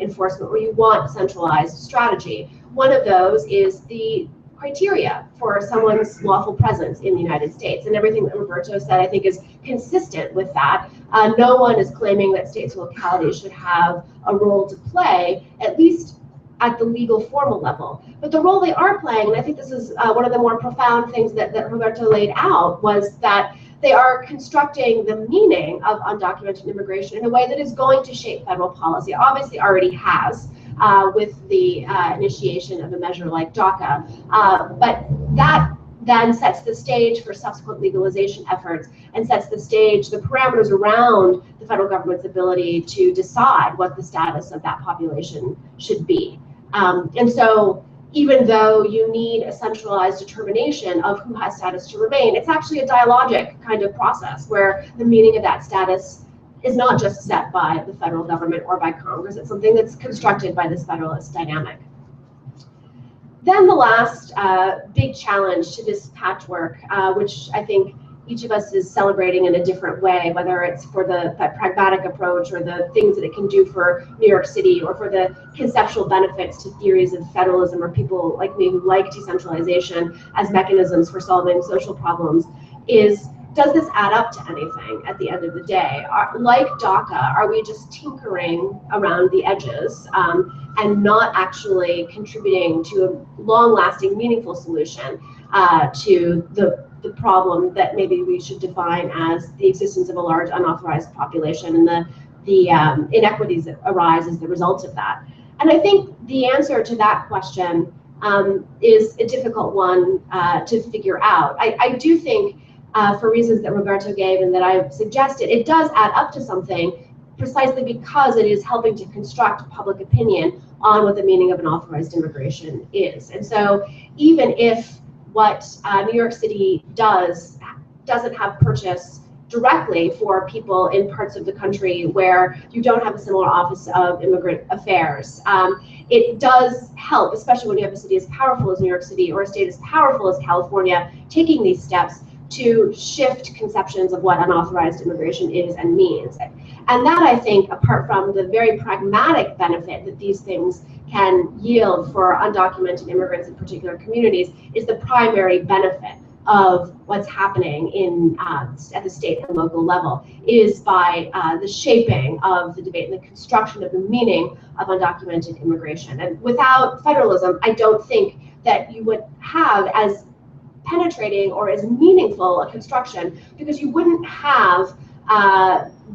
enforcement, where you want centralized strategy. One of those is the criteria for someone's lawful presence in the United States. And everything that Roberto said, I think, is consistent with that. No one is claiming that states and localities should have a role to play, at least at the legal formal level. But the role they are playing, and I think this is one of the more profound things that Roberto laid out, was that they are constructing the meaning of undocumented immigration in a way that is going to shape federal policy. Obviously already has with the initiation of a measure like DACA, but that then sets the stage for subsequent legalization efforts and sets the stage, the parameters around the federal government's ability to decide what the status of that population should be. And so even though you need a centralized determination of who has status to remain, it's actually a dialogic kind of process where the meaning of that status is not just set by the federal government or by Congress. It's something that's constructed by this federalist dynamic. Then the last big challenge to this patchwork, which I think each of us is celebrating in a different way, whether it's for that pragmatic approach or the things that it can do for New York City or for the conceptual benefits to theories of federalism or people like me who like decentralization as mechanisms for solving social problems, is, does this add up to anything at the end of the day? Like DACA, are we just tinkering around the edges and not actually contributing to a long-lasting, meaningful solution to the problem that maybe we should define as the existence of a large unauthorized population and the inequities that arise as the result of that? And I think the answer to that question is a difficult one to figure out. I do think, for reasons that Roberto gave and that I've suggested, it does add up to something precisely because it is helping to construct public opinion on what the meaning of an authorized immigration is. And so even if what New York City doesn't have purchase directly for people in parts of the country where you don't have a similar Office of Immigrant Affairs, it does help, especially when you have a city as powerful as New York City or a state as powerful as California, taking these steps to shift conceptions of what unauthorized immigration is and means. And that, I think, apart from the very pragmatic benefit that these things can yield for undocumented immigrants in particular communities, is the primary benefit of what's happening at the state and local level, is by the shaping of the debate and the construction of the meaning of undocumented immigration. And without federalism, I don't think that you would have as penetrating or as meaningful a construction, because you wouldn't have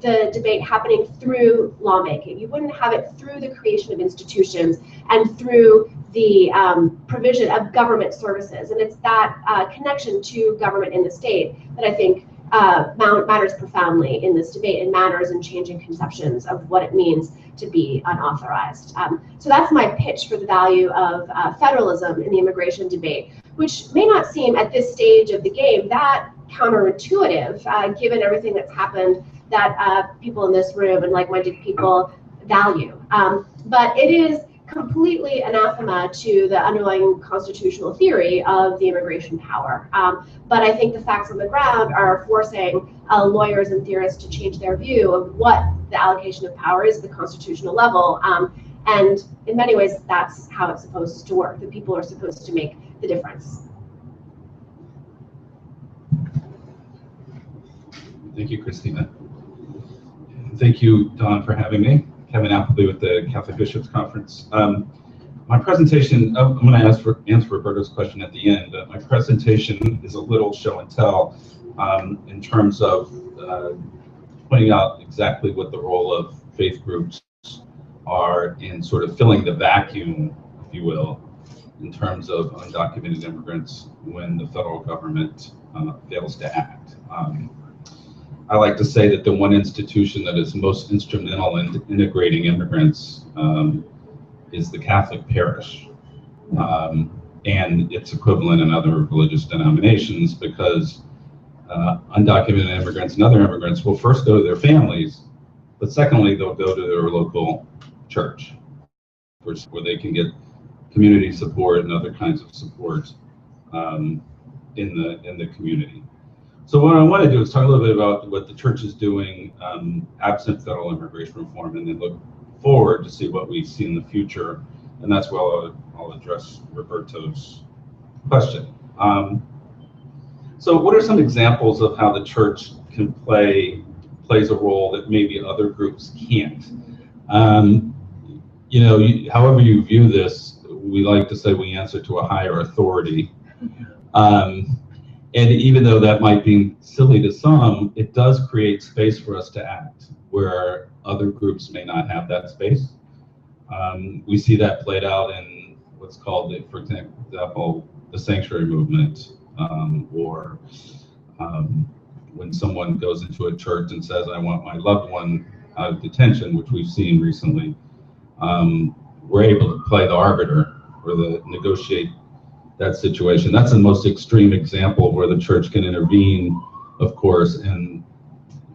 the debate happening through lawmaking. You wouldn't have it through the creation of institutions and through the provision of government services. And it's that connection to government in the state that I think matters profoundly in this debate and matters in changing conceptions of what it means to be unauthorized. So that's my pitch for the value of federalism in the immigration debate, which may not seem at this stage of the game that counterintuitive, given everything that's happened that people in this room and like-minded people value. But it is completely anathema to the underlying constitutional theory of the immigration power. But I think the facts on the ground are forcing lawyers and theorists to change their view of what the allocation of power is at the constitutional level. And in many ways, that's how it's supposed to work. The people are supposed to make the difference. Thank you, Cristina. Thank you, Don, for having me. Kevin Appleby with the Catholic Bishops Conference. My presentation, I'm going to answer Roberto's question at the end. My presentation is a little show and tell in terms of pointing out exactly what the role of faith groups are in sort of filling the vacuum, if you will, in terms of undocumented immigrants when the federal government fails to act. I like to say that the one institution that is most instrumental in integrating immigrants is the Catholic parish and its equivalent in other religious denominations, because undocumented immigrants and other immigrants will first go to their families, but secondly, they'll go to their local church, where they can get community support and other kinds of support in the community. So what I want to do is talk a little bit about what the church is doing absent federal immigration reform, and then look forward to see what we see in the future. And that's where I'll address Roberto's question. So what are some examples of how the church can plays a role that maybe other groups can't? However you view this, we like to say we answer to a higher authority. And even though that might be silly to some, it does create space for us to act where other groups may not have that space. We see that played out in what's called, for example, the sanctuary movement, or when someone goes into a church and says, I want my loved one out of detention, which we've seen recently, we're able to play the arbiter or negotiate that situation. That's the most extreme example where the church can intervene, of course, and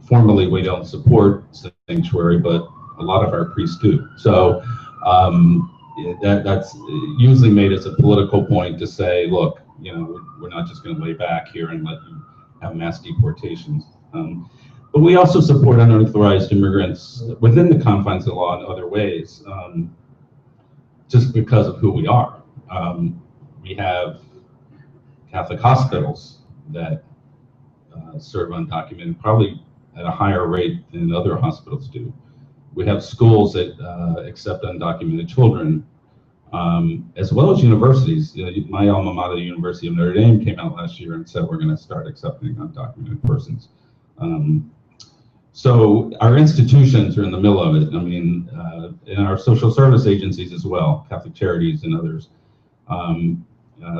formally we don't support sanctuary, but a lot of our priests do. So that's usually made as a political point to say, look, we're not just going to lay back here and let you have mass deportations. But we also support unauthorized immigrants within the confines of the law in other ways, just because of who we are. We have Catholic hospitals that serve undocumented, probably at a higher rate than other hospitals do. We have schools that accept undocumented children, as well as universities. My alma mater, the University of Notre Dame, came out last year and said we're going to start accepting undocumented persons. So our institutions are in the middle of it. I mean, in our social service agencies as well, Catholic Charities and others.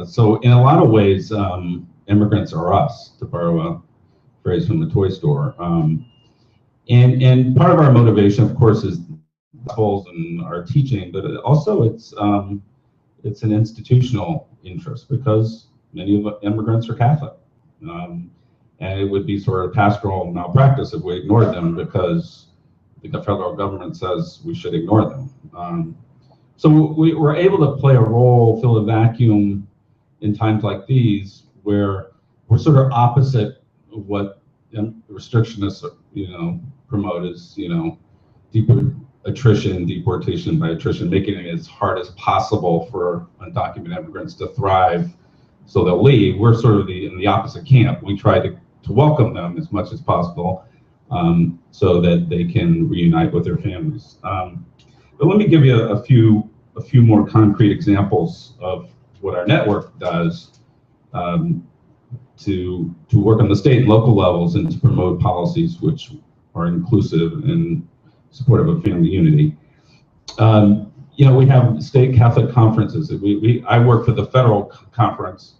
So in a lot of ways, immigrants are us, to borrow a phrase from the toy store. And part of our motivation, of course, is goals and our teaching, but also it's an institutional interest because many of immigrants are Catholic. And it would be sort of pastoral malpractice if we ignored them because the federal government says we should ignore them. So we're able to play a role, fill a vacuum in times like these where we're sort of opposite of what restrictionists, promote as, deeper attrition, deportation by attrition, making it as hard as possible for undocumented immigrants to thrive so they'll leave. We're sort of in the opposite camp. We try to welcome them as much as possible so that they can reunite with their families. But let me give you a few more concrete examples of what our network does to work on the state and local levels and to promote policies which are inclusive and supportive of family unity. We have state Catholic conferences. I work for the federal conference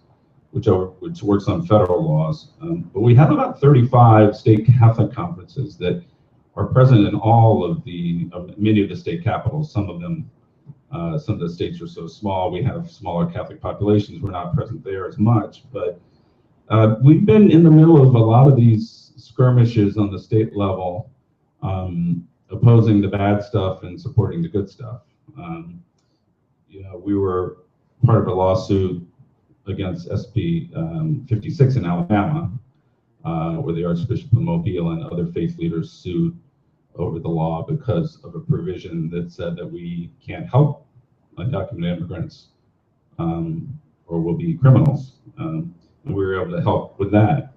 which works on federal laws. But we have about 35 state Catholic conferences that are present in all of many of the state capitals. Some of the states are so small, we have smaller Catholic populations, we're not present there as much, but we've been in the middle of a lot of these skirmishes on the state level, opposing the bad stuff and supporting the good stuff. We were part of a lawsuit against SB 56 in Alabama, where the Archbishop of Mobile and other faith leaders sued over the law because of a provision that said that we can't help undocumented immigrants or will be criminals. And we were able to help with that.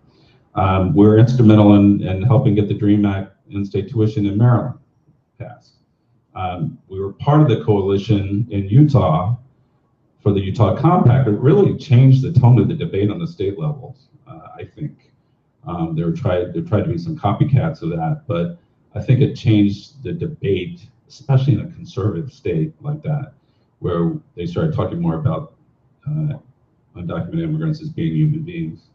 We're instrumental in helping get the DREAM Act in-state tuition in Maryland passed. We were part of the coalition in Utah for the Utah Compact. It really changed the tone of the debate on the state levels, I think. There tried to be some copycats of that, but I think it changed the debate, especially in a conservative state like that, where they started talking more about undocumented immigrants as being human beings.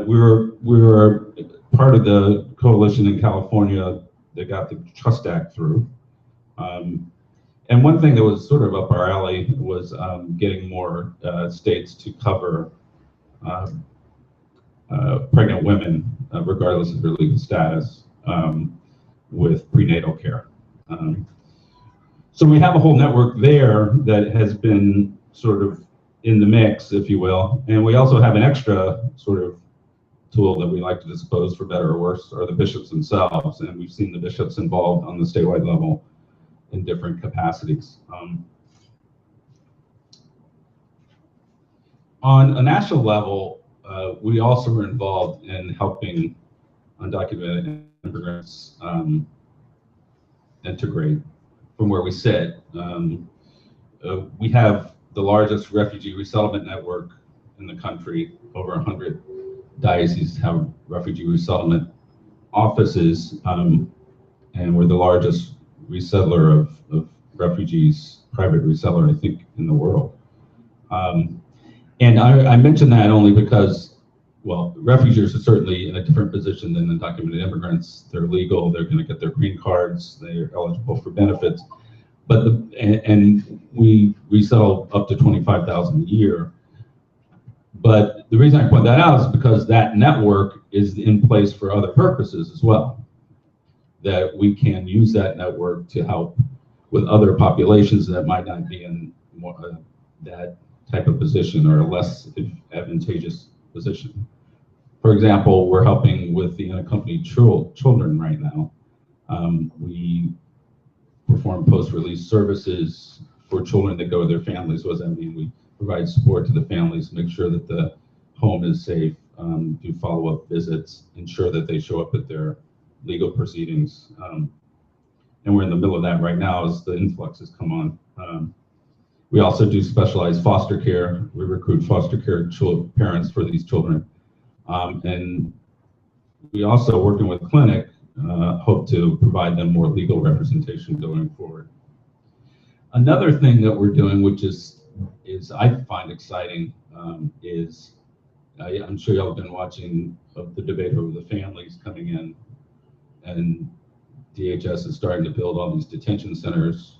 We were part of the coalition in California that got the Trust Act through. And one thing that was sort of up our alley was getting more states to cover pregnant women, regardless of their legal status, with prenatal care. So we have a whole network there that has been sort of in the mix, if you will. And we also have an extra sort of tool that we like to disclose, for better or worse, are the bishops themselves. And we've seen the bishops involved on the statewide level in different capacities. On a national level, we also were involved in helping undocumented immigrants integrate from where we sit. We have the largest refugee resettlement network in the country. Over 100 dioceses have refugee resettlement offices, and we're the largest resettler of refugees, private reseller, I think, in the world. And I mention that only because, well, refugees are certainly in a different position than undocumented immigrants. They're legal, they're going to get their green cards, they're eligible for benefits. But and we resettle up to 25,000 a year. But the reason I point that out is because that network is in place for other purposes as well. That we can use that network to help with other populations that might not be in that type of position or a less advantageous position. For example, we're helping with the unaccompanied children right now. We perform post-release services for children that go to their families. What does that mean? We provide support to the families, make sure that the home is safe, do follow-up visits, ensure that they show up at their legal proceedings. And we're in the middle of that right now as the influx has come on. We also do specialized foster care. We recruit foster care parents for these children. And we also, working with Clinic, hope to provide them more legal representation going forward. Another thing that we're doing, which is I find exciting, is I'm sure y'all have been watching the debate over the families coming in, and DHS is starting to build all these detention centers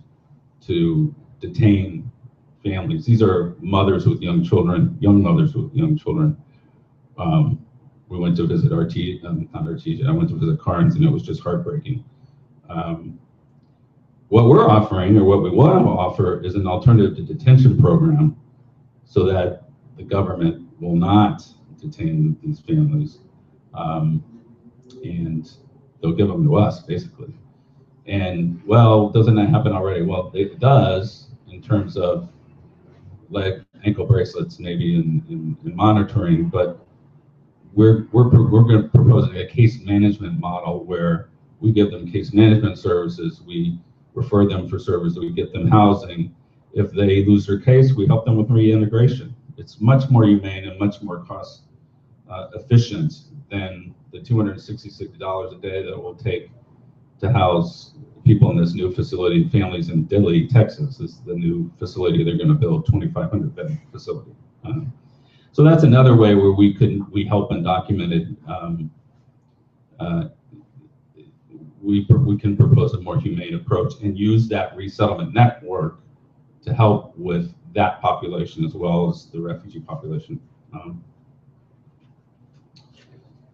to detain families. These are mothers with young children, young mothers with young children. We went to visit I went to visit Carnes, and it was just heartbreaking. What we're offering, or what we want to offer, is an alternative to detention program so that the government will not detain these families, and they'll give them to us, basically. And, well, doesn't that happen already? Well, it does, in terms of leg, ankle bracelets, maybe in monitoring, but we're going to propose a case management model where we give them case management services, we refer them for services, we get them housing. If they lose their case, we help them with reintegration. It's much more humane and much more cost efficient than the $266 a day that it will take to house people in this new facility. Families in Dilley, Texas is the new facility they're going to build, 2,500 bed facility. So that's another way where we help undocumented. We can propose a more humane approach and use that resettlement network to help with that population as well as the refugee population.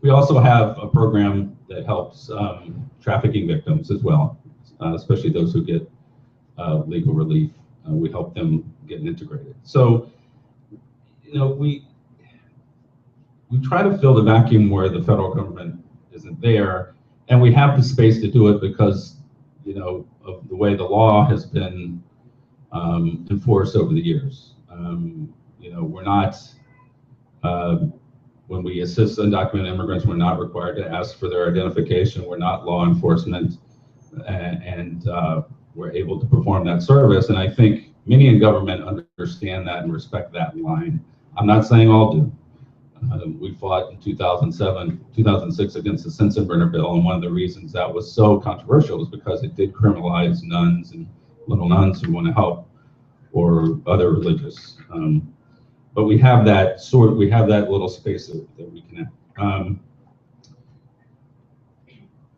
We also have a program that helps trafficking victims as well, especially those who get legal relief. We help them get integrated. So, you know, we try to fill the vacuum where the federal government isn't there, and we have the space to do it because, you know, of the way the law has been enforced over the years. You know, we're not, when we assist undocumented immigrants, we're not required to ask for their identification. We're not law enforcement, and we're able to perform that service. And I think many in government understand that and respect that line. I'm not saying all do. We fought in 2006 against the Sensenbrenner bill, and one of the reasons that was so controversial was because it did criminalize nuns and little nuns who want to help, or other religious. But we have that little space that we can have.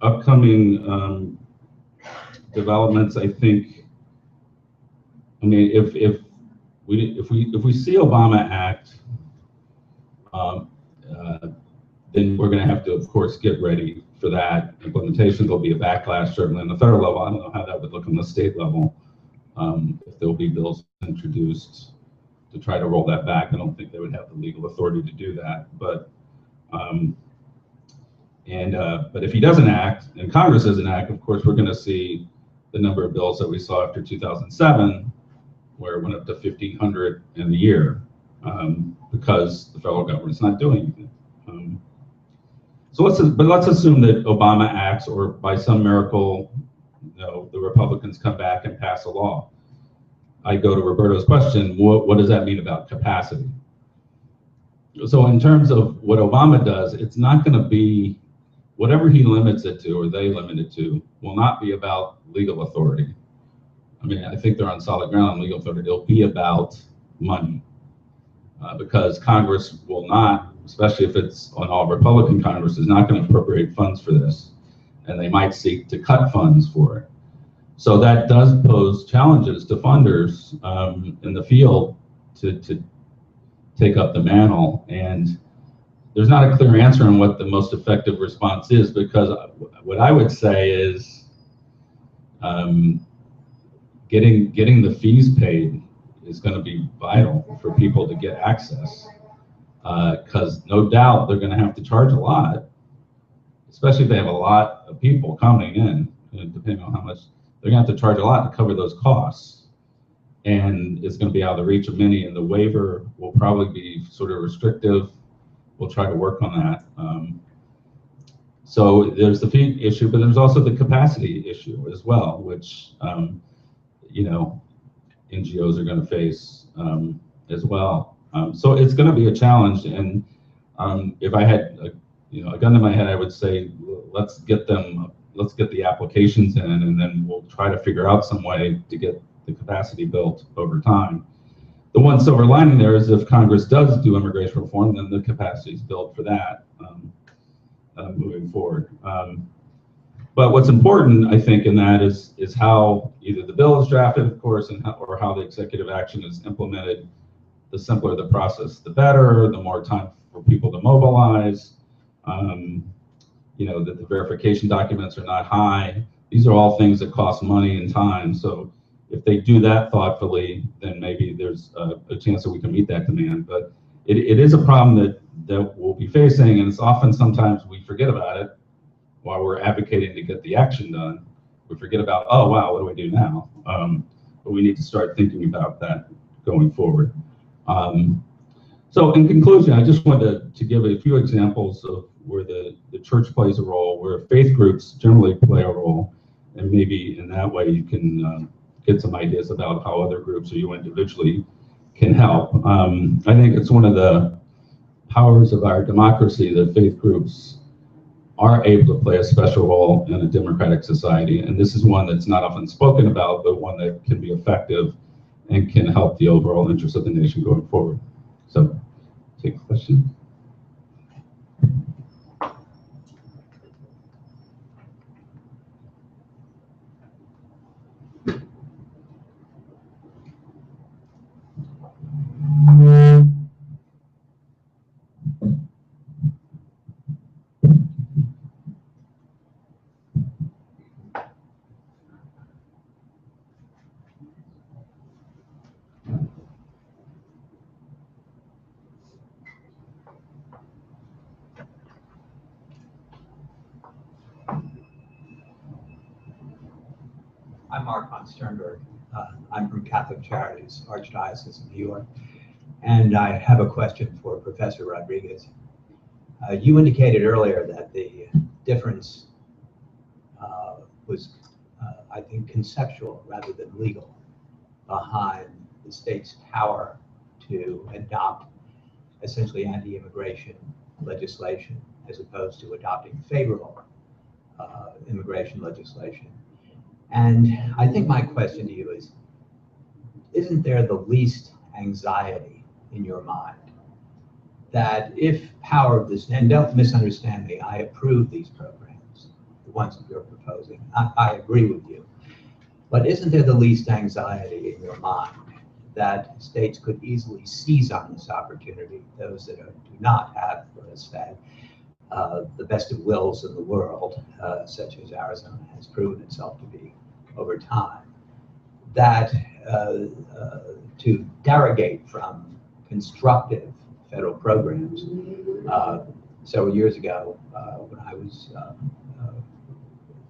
Upcoming developments, I think. I mean, if we see Obama act, then we're going to have to, of course, get ready for that implementation. There'll be a backlash, certainly on the federal level. I don't know how that would look on the state level. If there'll be bills introduced to try to roll that back, I don't think they would have the legal authority to do that. But if he doesn't act and Congress doesn't act, of course, we're going to see the number of bills that we saw after 2007, where it went up to 1,500 in the year, because the federal government's not doing anything. So let's assume that Obama acts, or by some miracle, you know, the Republicans come back and pass a law. I go to Roberto's question, what does that mean about capacity? So in terms of what Obama does, it's not going to be, whatever he limits it to, or they limit it to, will not be about legal authority. I mean, I think they're on solid ground on legal authority. It'll be about money, because Congress will not, especially if it's on all Republican Congress, is not going to appropriate funds for this, and they might seek to cut funds for it. So that does pose challenges to funders in the field to take up the mantle. And there's not a clear answer on what the most effective response is, because what I would say is getting the fees paid is going to be vital for people to get access, because no doubt they're going to have to charge a lot, especially if they have a lot of people coming in, depending on how much. They're going to have to charge a lot to cover those costs, and it's going to be out of the reach of many, and the waiver will probably be sort of restrictive. We'll try to work on that. So there's the fee issue, but there's also the capacity issue as well, which you know, NGOs are going to face as well. So it's going to be a challenge, and if I had a gun to my head, I would say let's get the applications in, and then we'll try to figure out some way to get the capacity built over time. The one silver lining there is if Congress does do immigration reform, then the capacity is built for that moving forward. But what's important, I think, in that is how either the bill is drafted, of course, or how the executive action is implemented. The simpler the process, the better. The more time for people to mobilize. You know, that the verification documents are not high. These are all things that cost money and time. So if they do that thoughtfully, then maybe there's a chance that we can meet that demand. But it is a problem that we'll be facing, and it's often sometimes we forget about it while we're advocating to get the action done. We forget about, oh wow, what do we do now? But we need to start thinking about that going forward. So in conclusion, I just wanted to give a few examples of where the church plays a role, where faith groups generally play a role, and maybe in that way you can get some ideas about how other groups or you individually can help. I think it's one of the powers of our democracy that faith groups are able to play a special role in a democratic society, and this is one that's not often spoken about, but one that can be effective and can help the overall interest of the nation going forward. So take a question. I'm Mark von Sternberg. I'm from Catholic Charities, Archdiocese of New York, and I have a question for Professor Rodriguez. You indicated earlier that the difference was, I think, conceptual rather than legal behind the state's power to adopt essentially anti-immigration legislation as opposed to adopting favorable immigration legislation. And I think my question to you is, isn't there the least anxiety in your mind that if power of this, and don't misunderstand me, I approve these programs, the ones that you're proposing, I agree with you, but isn't there the least anxiety in your mind that states could easily seize on this opportunity, those that do not have, let us say, the best of wills in the world, such as Arizona has proven itself to be over time, that to derogate from constructive federal programs. Several years ago, when I was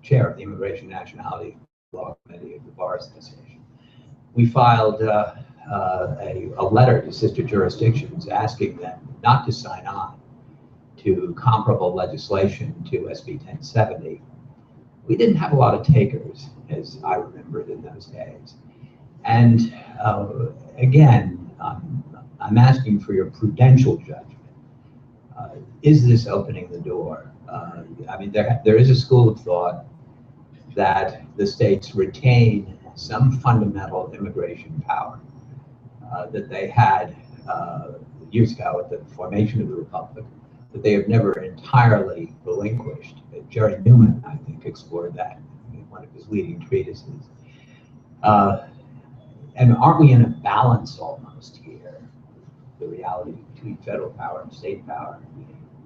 chair of the Immigration Nationality Law Committee of the Bar Association, we filed a letter to sister jurisdictions asking them not to sign on to comparable legislation to SB 1070. We didn't have a lot of takers, as I remember it in those days. And again, I'm asking for your prudential judgment. Is this opening the door? I mean, there is a school of thought that the states retain some fundamental immigration power that they had years ago at the formation of the Republic, that they have never entirely relinquished. Jerry Newman, I think, explored that in one of his leading treatises. And aren't we in a balance almost here, the reality between federal power and state power?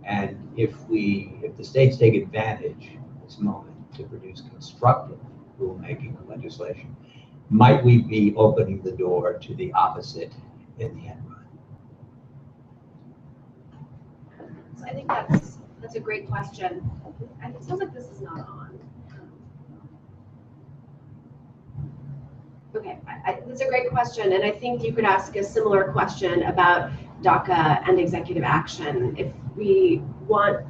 And if the states take advantage of this moment to produce constructive rulemaking or legislation, might we be opening the door to the opposite in the end run? So I think that's a great question. And it sounds like this is not on. Okay, that's a great question, and I think you could ask a similar question about DACA and executive action. If we want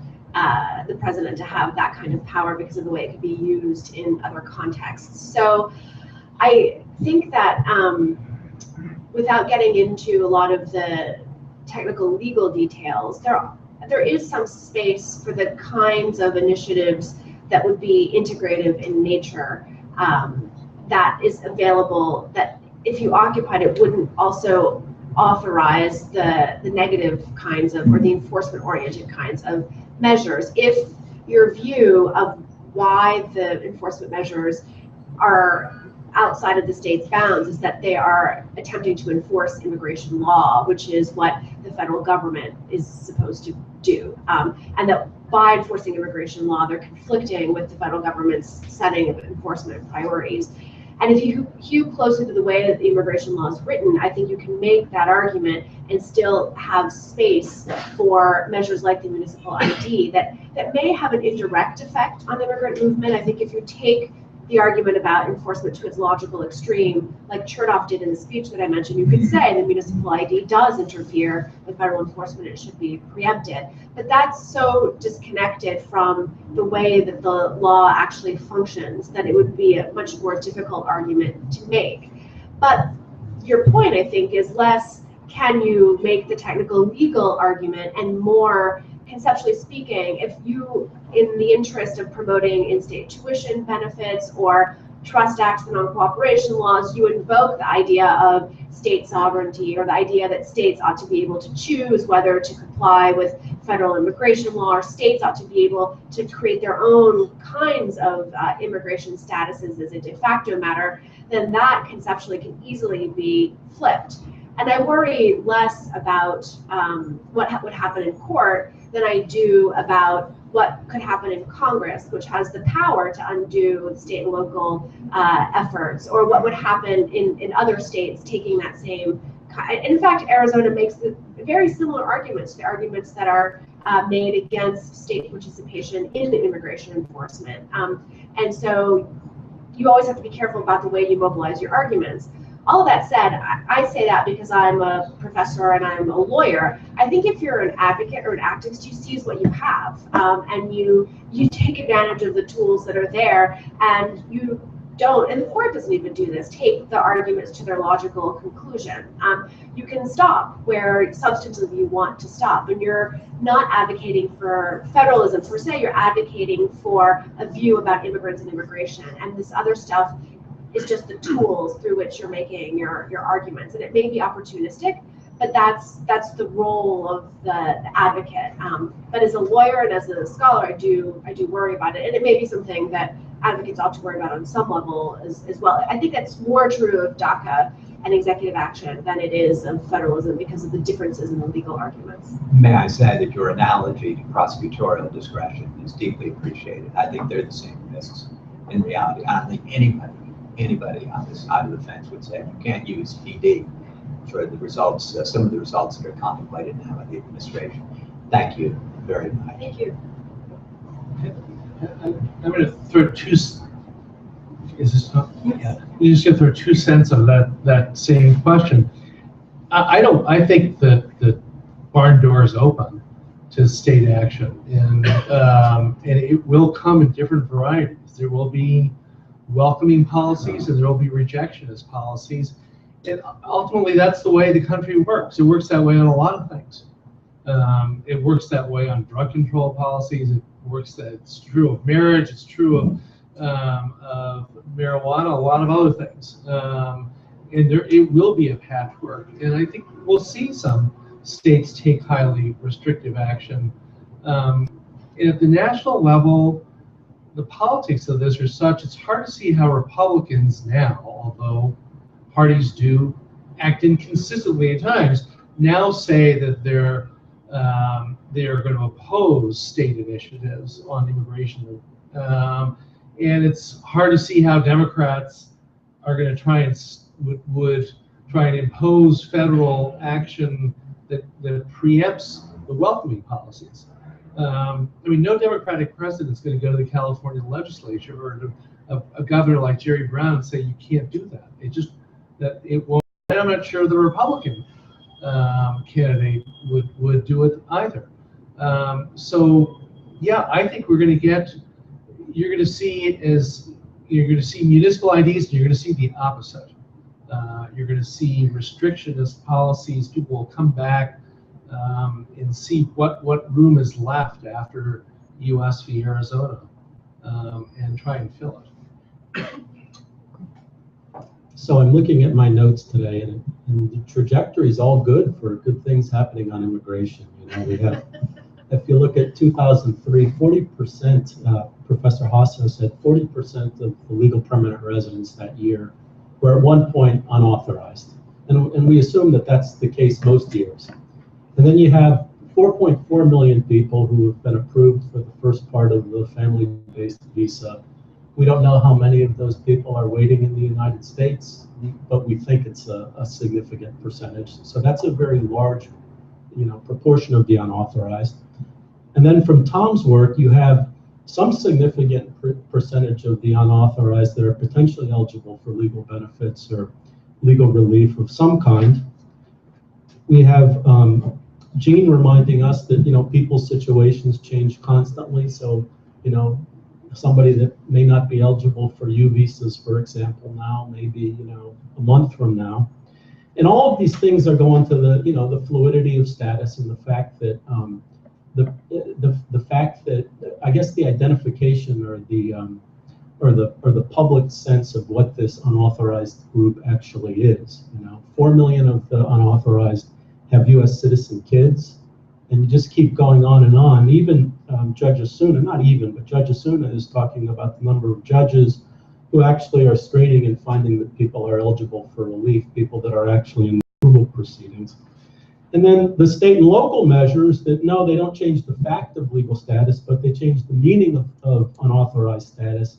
the president to have that kind of power because of the way it could be used in other contexts. So I think that without getting into a lot of the technical legal details, there is some space for the kinds of initiatives that would be integrative in nature that is available, that if you occupied it wouldn't also authorize the negative kinds of, or the enforcement oriented kinds of measures. If your view of why the enforcement measures are outside of the state's bounds is that they are attempting to enforce immigration law, which is what the federal government is supposed to do, and that by enforcing immigration law, they're conflicting with the federal government's setting of enforcement priorities. And if you hew closer to the way that the immigration law is written, I think you can make that argument and still have space for measures like the municipal ID that may have an indirect effect on immigrant movement. I think if you take the argument about enforcement to its logical extreme, like Chertoff did in the speech that I mentioned, you could say the municipal ID does interfere with federal enforcement, it should be preempted. But that's so disconnected from the way that the law actually functions that it would be a much more difficult argument to make. But your point, I think, is less can you make the technical legal argument, and more conceptually speaking, if you, in the interest of promoting in-state tuition benefits or trust acts, the non-cooperation laws, you invoke the idea of state sovereignty, or the idea that states ought to be able to choose whether to comply with federal immigration law, or states ought to be able to create their own kinds of immigration statuses as a de facto matter, then that conceptually can easily be flipped. And I worry less about what would happen in court than I do about what could happen in Congress, which has the power to undo state and local efforts, or what would happen in other states taking that same. In fact, Arizona makes very similar arguments to the arguments that are made against state participation in immigration enforcement. And so you always have to be careful about the way you mobilize your arguments. All of that said, I say that because I'm a professor and I'm a lawyer. I think if you're an advocate or an activist, you seize what you have, and you take advantage of the tools that are there, and you don't, and the court doesn't even do this, take the arguments to their logical conclusion. You can stop where substantively you want to stop, and you're not advocating for federalism per se, you're advocating for a view about immigrants and immigration, and this other stuff is just the tools through which you're making your arguments. And it may be opportunistic, but that's the role of the advocate. But as a lawyer and as a scholar, I do worry about it. And it may be something that advocates ought to worry about on some level as well. I think that's more true of DACA and executive action than it is of federalism, because of the differences in the legal arguments. May I say that your analogy to prosecutorial discretion is deeply appreciated. I think they're the same risks in reality. I don't think anybody on this side of the fence would say you can't use PD for the results, some of the results that are contemplated now by the administration. Thank you very much. Thank you. I'm going to throw two. Is this not? Yeah. You just going to throw 2 cents on that same question. I think that the barn door is open to state action, and it will come in different varieties. There will be welcoming policies, and there will be rejectionist policies. And ultimately, that's the way the country works. It works that way on a lot of things. It works that way on drug control policies. It works that it's true of marriage. It's true of marijuana, a lot of other things. And it will be a patchwork. And I think we'll see some states take highly restrictive action. And at the national level, the politics of this are such, it's hard to see how Republicans now, although parties do act inconsistently at times, now say that they're going to oppose state initiatives on immigration. And it's hard to see how Democrats are going to try and would try and impose federal action that preempts the welcoming policies. I mean, no Democratic president is going to go to the California legislature or to a governor like Jerry Brown and say you can't do that. It won't. And I'm not sure the Republican candidate would do it either. So yeah, I think you're going to see municipal IDs, and you're going to see the opposite. You're going to see restrictionist policies. People will come back and see what room is left after US v. Arizona, and try and fill it. So I'm looking at my notes today, and the trajectory is all good for good things happening on immigration. We have, if you look at 2003, 40%, Professor Hasso said 40% of the legal permanent residents that year were at one point unauthorized. And we assume that that's the case most years. And then you have 4.4 million people who have been approved for the first part of the family-based visa. We don't know how many of those people are waiting in the United States, but we think it's a significant percentage. So that's a very large, proportion of the unauthorized. And then from Tom's work, you have some significant percentage of the unauthorized that are potentially eligible for legal benefits or legal relief of some kind. We have Jean reminding us that people's situations change constantly. So somebody that may not be eligible for U visas, for example, now maybe a month from now, and all of these things are going to the fluidity of status and the fact that the fact that I guess the identification or or the public sense of what this unauthorized group actually is. 4 million of the unauthorized have U.S. citizen kids, and you just keep going on and on. Even Judge Asuna, not even, but Judge Asuna is talking about the number of judges who actually are screening and finding that people are eligible for relief, people that are actually in approval proceedings. And then the state and local measures that, no, they don't change the fact of legal status, but they change the meaning of unauthorized status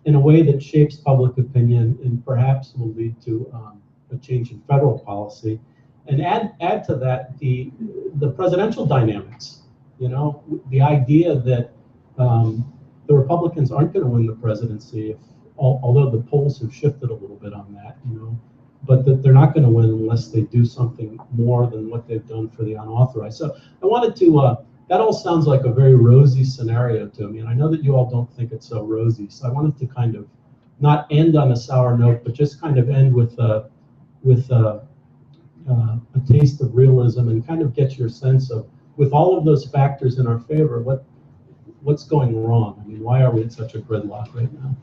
in a way that shapes public opinion and perhaps will lead to a change in federal policy. And add to that the presidential dynamics. The idea that the Republicans aren't going to win the presidency, although the polls have shifted a little bit on that, but that they're not going to win unless they do something more than what they've done for the unauthorized. So I wanted to, that all sounds like a very rosy scenario to me, and I know that you all don't think it's so rosy, so I wanted to kind of not end on a sour note, but just kind of end with a taste of realism and kind of get your sense of, with all of those factors in our favor, what's going wrong? I mean, why are we in such a gridlock right now?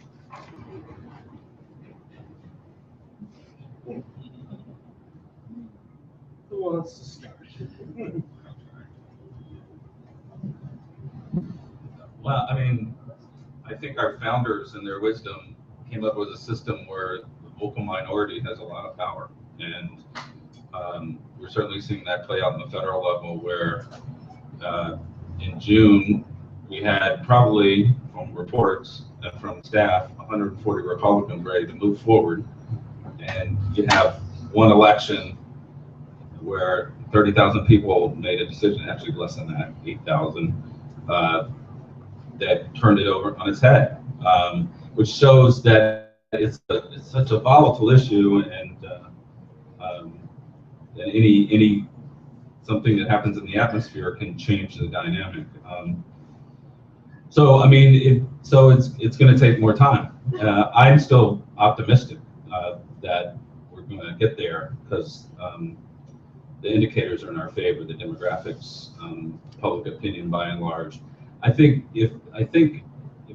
Who wants to start? Well, I mean, I think our founders in their wisdom came up with a system where the vocal minority has a lot of power. And we're certainly seeing that play out on the federal level where in June, we had probably, from reports and from staff, 140 Republicans ready to move forward. And you have one election where 30,000 people made a decision, actually less than that, 8,000, that turned it over on its head, which shows that it's such a volatile issue, and any something that happens in the atmosphere can change the dynamic. So I mean, it's going to take more time. I'm still optimistic that we're going to get there because the indicators are in our favor, the demographics, public opinion by and large. I think if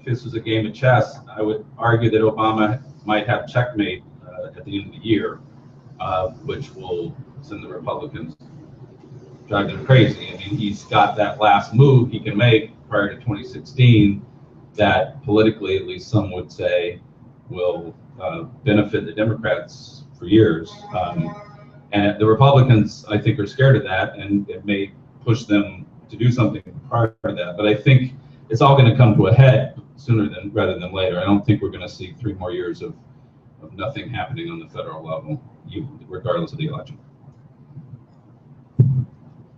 this was a game of chess, I would argue that Obama might have checkmate at the end of the year, which will send the Republicans, drive them crazy. I mean, he's got that last move he can make prior to 2016 that politically, at least some would say, will benefit the Democrats for years. And the Republicans, I think, are scared of that, and it may push them to do something prior to that. But I think it's all going to come to a head sooner rather than later. I don't think we're going to see 3 more years of nothing happening on the federal level, regardless of the election.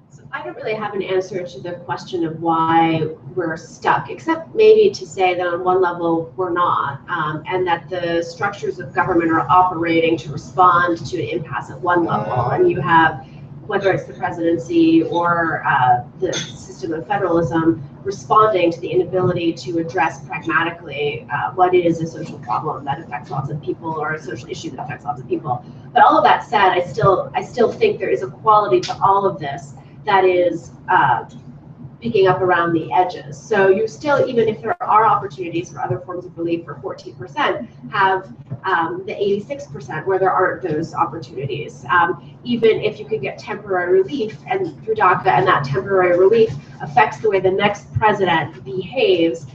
So I don't really have an answer to the question of why we're stuck, except maybe to say that on one level we're not, and that the structures of government are operating to respond to an impasse at one level, and you have, whether it's the presidency or the system of federalism, responding to the inability to address pragmatically what is a social problem that affects lots of people, or a social issue that affects lots of people. But all of that said, I still think there is a quality to all of this that is picking up around the edges. So you still, even if there are opportunities for other forms of relief for 14%, have the 86% where there aren't those opportunities. Even if you could get temporary relief and through DACA, and that temporary relief affects the way the next president behaves,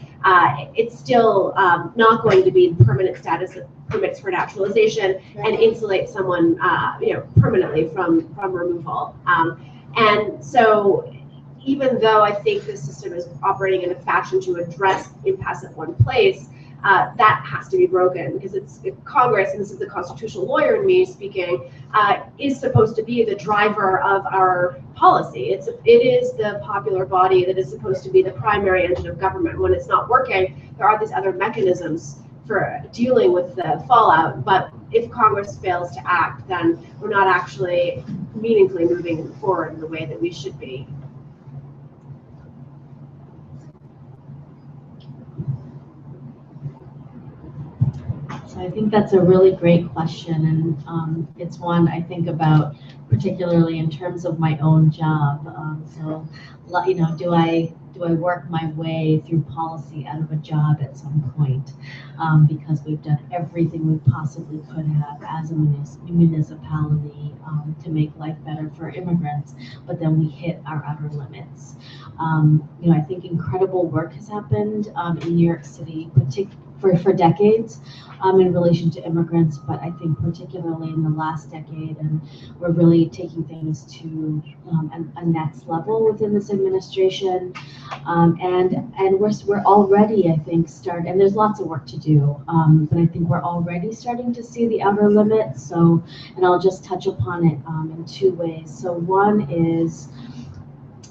it's still not going to be the permanent status of permits for naturalization and insulate someone permanently from removal. And so even though I think the system is operating in a fashion to address impasse at one place, that has to be broken, because Congress, and this is the constitutional lawyer in me speaking, is supposed to be the driver of our policy. It is the popular body that is supposed to be the primary engine of government. When it's not working, there are these other mechanisms for dealing with the fallout. But if Congress fails to act, then we're not actually meaningfully moving forward in the way that we should be. So I think that's a really great question, and it's one I think about particularly in terms of my own job. So, do I do I work my way through policy out of a job at some point? Because we've done everything we possibly could have as a municipality to make life better for immigrants, but then we hit our outer limits. I think incredible work has happened in New York City, for decades in relation to immigrants, but I think particularly in the last decade, and we're really taking things to a next level within this administration, and we're already, I think, and there's lots of work to do, but I think we're already starting to see the outer limits. So, and I'll just touch upon it in two ways. So one is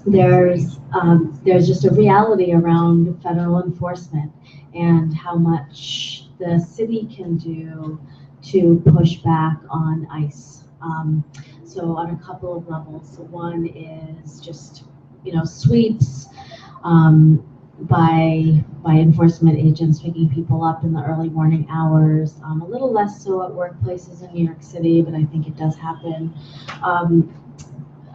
there's just a reality around federal enforcement and how much the city can do to push back on ICE. So on a couple of levels. So one is just, sweeps by enforcement agents picking people up in the early morning hours. A little less so at workplaces in New York City, but I think it does happen.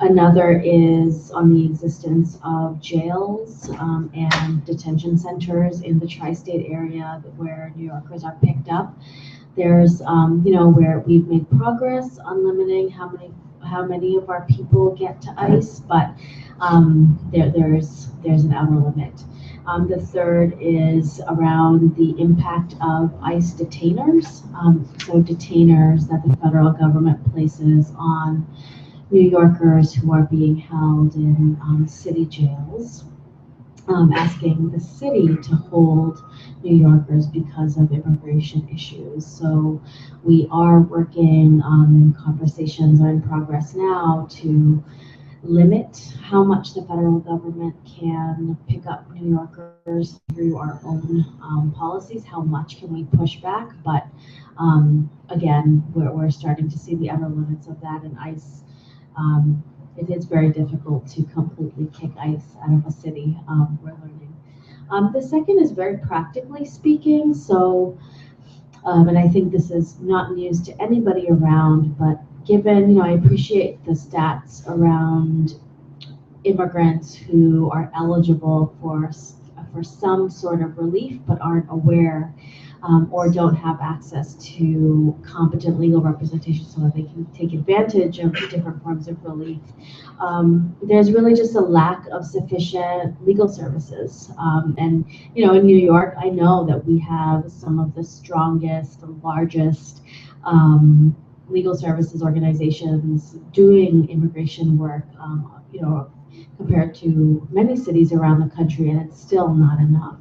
Another is on the existence of jails and detention centers in the tri-state area where New Yorkers are picked up. There's, where we've made progress on limiting how many of our people get to ICE, but there's an outer limit. The third is around the impact of ICE detainers. So detainers that the federal government places on New Yorkers who are being held in city jails, asking the city to hold New Yorkers because of immigration issues. So we are working in conversations are in progress now to limit how much the federal government can pick up New Yorkers through our own policies. How much can we push back? But again, we're starting to see the outer limits of that, and ICE. It is very difficult to completely kick ICE out of a city. We're learning. The second is very practically speaking. So, and I think this is not news to anybody around, but given, I appreciate the stats around immigrants who are eligible for some sort of relief but aren't aware or don't have access to competent legal representation so that they can take advantage of different forms of relief. There's really just a lack of sufficient legal services. And, in New York, I know that we have some of the strongest, the largest legal services organizations doing immigration work, compared to many cities around the country, and it's still not enough.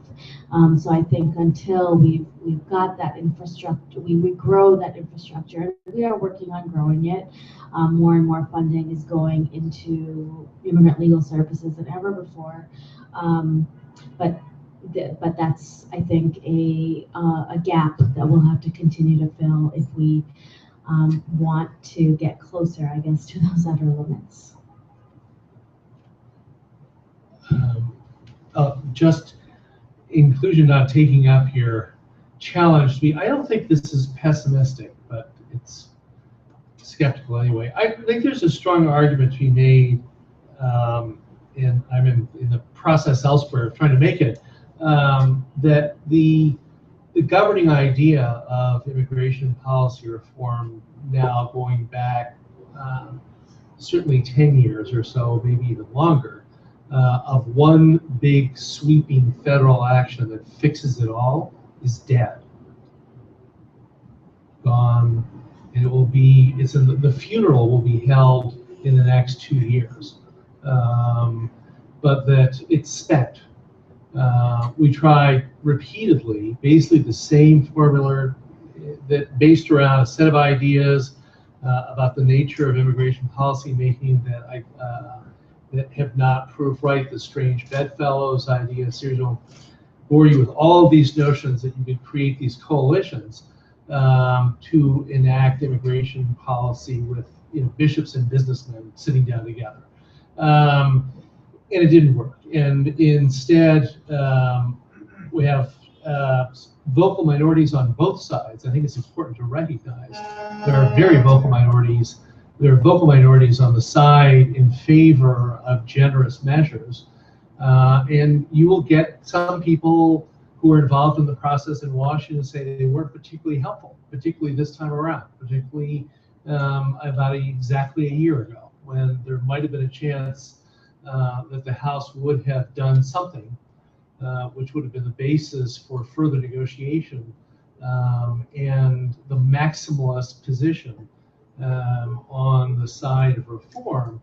So I think until we've got that infrastructure, we grow that infrastructure. We are working on growing it. More and more funding is going into immigrant legal services than ever before. But that's, I think, a gap that we'll have to continue to fill if we want to get closer, I guess, to those outer limits. Just inclusion, not taking up your challenge to me. I don't think this is pessimistic, but it's skeptical anyway. I think there's a strong argument to be made, and I'm in the process elsewhere of trying to make it, that the governing idea of immigration policy reform now going back certainly 10 years or so, maybe even longer, of one big sweeping federal action that fixes it all is dead. Gone. And the funeral will be held in the next 2 years. But that it's spent. We tried repeatedly, basically the same formula that based around a set of ideas about the nature of immigration policy making that have not proved right. The strange bedfellows idea, series will bore you with all of these notions that you could create these coalitions to enact immigration policy with bishops and businessmen sitting down together. And it didn't work. And instead, we have vocal minorities on both sides. I think it's important to recognize there are very vocal minorities. There are vocal minorities on the side in favor of generous measures, And you will get some people who are involved in the process in Washington say they weren't particularly helpful, particularly this time around, particularly about exactly a year ago, when there might have been a chance that the House would have done something which would have been the basis for further negotiation, and the maximalist position on the side of reform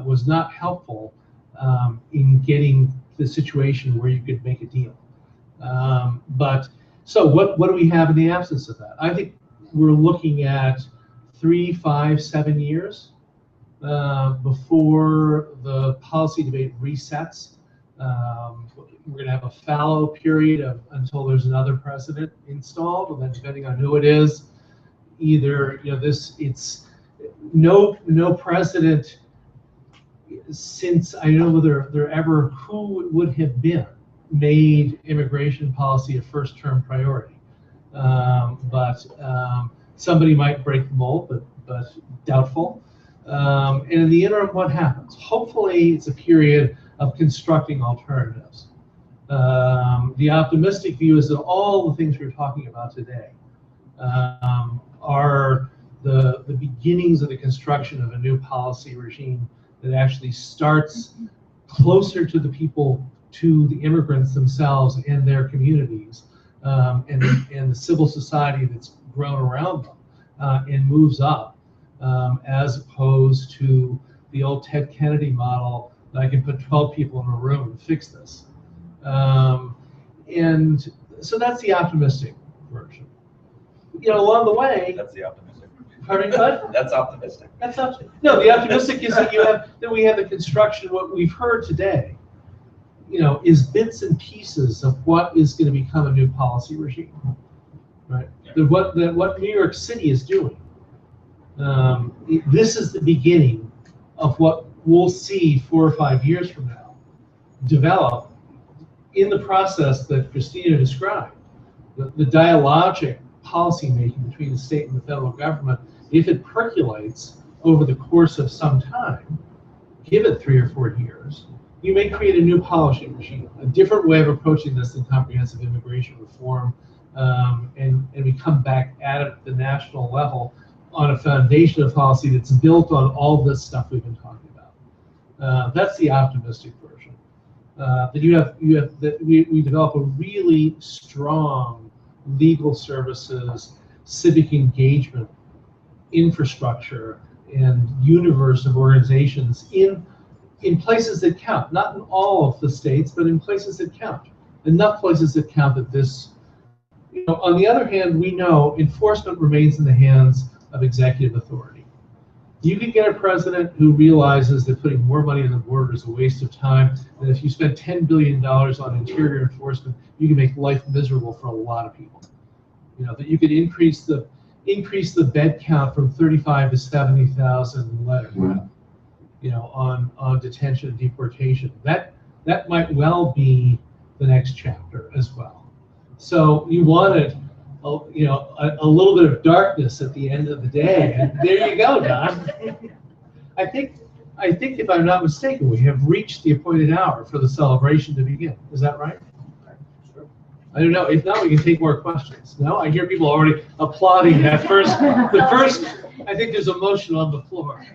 was not helpful in getting the situation where you could make a deal. But so what do we have in the absence of that? I think we're looking at 3, 5, 7 years before the policy debate resets. We're going to have a fallow period until there's another president installed, and then depending on who it is, either it's no president since I know there ever who it would have been made immigration policy a first-term priority. But somebody might break the mold, but doubtful. And in the interim, what happens? Hopefully, it's a period of constructing alternatives. The optimistic view is that all the things we're talking about today are the beginnings of the construction of a new policy regime that actually starts closer to the people, to the immigrants themselves and their communities, and the civil society that's grown around them, and moves up, as opposed to the old Ted Kennedy model that I can put 12 people in a room and fix this. And so that's the optimistic version. Along the way. That's the optimistic. Pardon me, bud? That's optimistic. That's optimistic. No, the optimistic is that we have the construction. What we've heard today, is bits and pieces of what is going to become a new policy regime, right? Yeah. What New York City is doing. This is the beginning of what we'll see 4 or 5 years from now develop in the process that Cristina described. The dialogic policy making between the state and the federal government, if it percolates over the course of some time, give it 3 or 4 years, you may create a new policy regime, a different way of approaching this than comprehensive immigration reform, and we come back at it at the national level on a foundation of policy that's built on all this stuff we've been talking about. That's the optimistic version. That we develop a really strong legal services, civic engagement infrastructure, and universe of organizations in places that count, not in all of the states, but in places that count. Enough places that count that this, on the other hand, we know enforcement remains in the hands of executive authority. You can get a president who realizes that putting more money on the border is a waste of time, and if you spend $10 billion on interior enforcement, you can make life miserable for a lot of people. That you could increase the bed count from 35 to 70,000 and let it go. On detention and deportation. That might well be the next chapter as well. So you wanted, a little bit of darkness at the end of the day, and there you go, Don. I think if I'm not mistaken, we have reached the appointed hour for the celebration to begin. Is that right? Sure. I don't know. If not, we can take more questions. No, I hear people already applauding that first. The first, I think there's a motion on the floor.